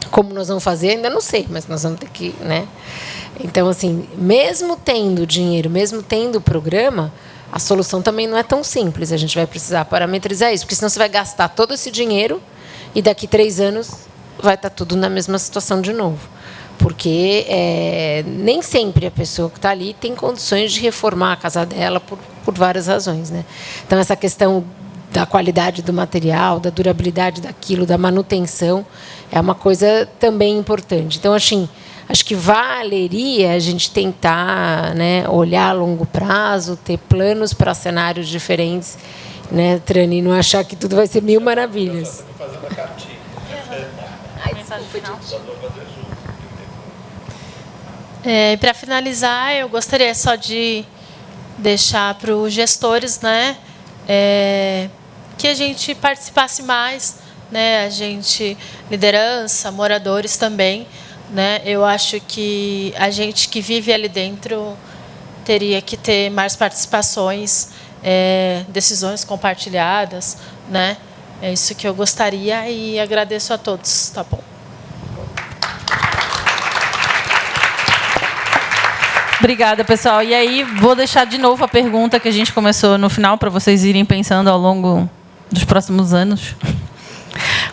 Como nós vamos fazer, ainda não sei, mas nós vamos ter que... Né? Então, assim, mesmo tendo dinheiro, mesmo tendo o programa, a solução também não é tão simples. A gente vai precisar parametrizar isso, porque senão você vai gastar todo esse dinheiro e daqui 3 anos vai estar tudo na mesma situação de novo. Porque nem sempre a pessoa que está ali tem condições de reformar a casa dela por várias razões, né? Então, essa questão da qualidade do material, da durabilidade daquilo, da manutenção, é uma coisa também importante. Então, assim, acho que valeria a gente tentar, né, olhar a longo prazo, ter planos para cenários diferentes, né, Trani, não achar que tudo vai ser 1000 maravilhas. Fazer uma cartinha. Mensagem final. Para finalizar, eu gostaria só de deixar para os gestores, né, que a gente participasse mais, né, a gente, liderança, moradores também, né, eu acho que a gente que vive ali dentro teria que ter mais participações, decisões compartilhadas, né, é isso que eu gostaria e agradeço a todos, tá bom? Obrigada, pessoal. E aí, vou deixar de novo a pergunta que a gente começou no final, para vocês irem pensando ao longo dos próximos anos.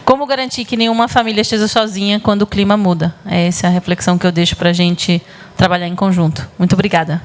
Como garantir que nenhuma família esteja sozinha quando o clima muda? Essa é a reflexão que eu deixo para a gente trabalhar em conjunto. Muito obrigada.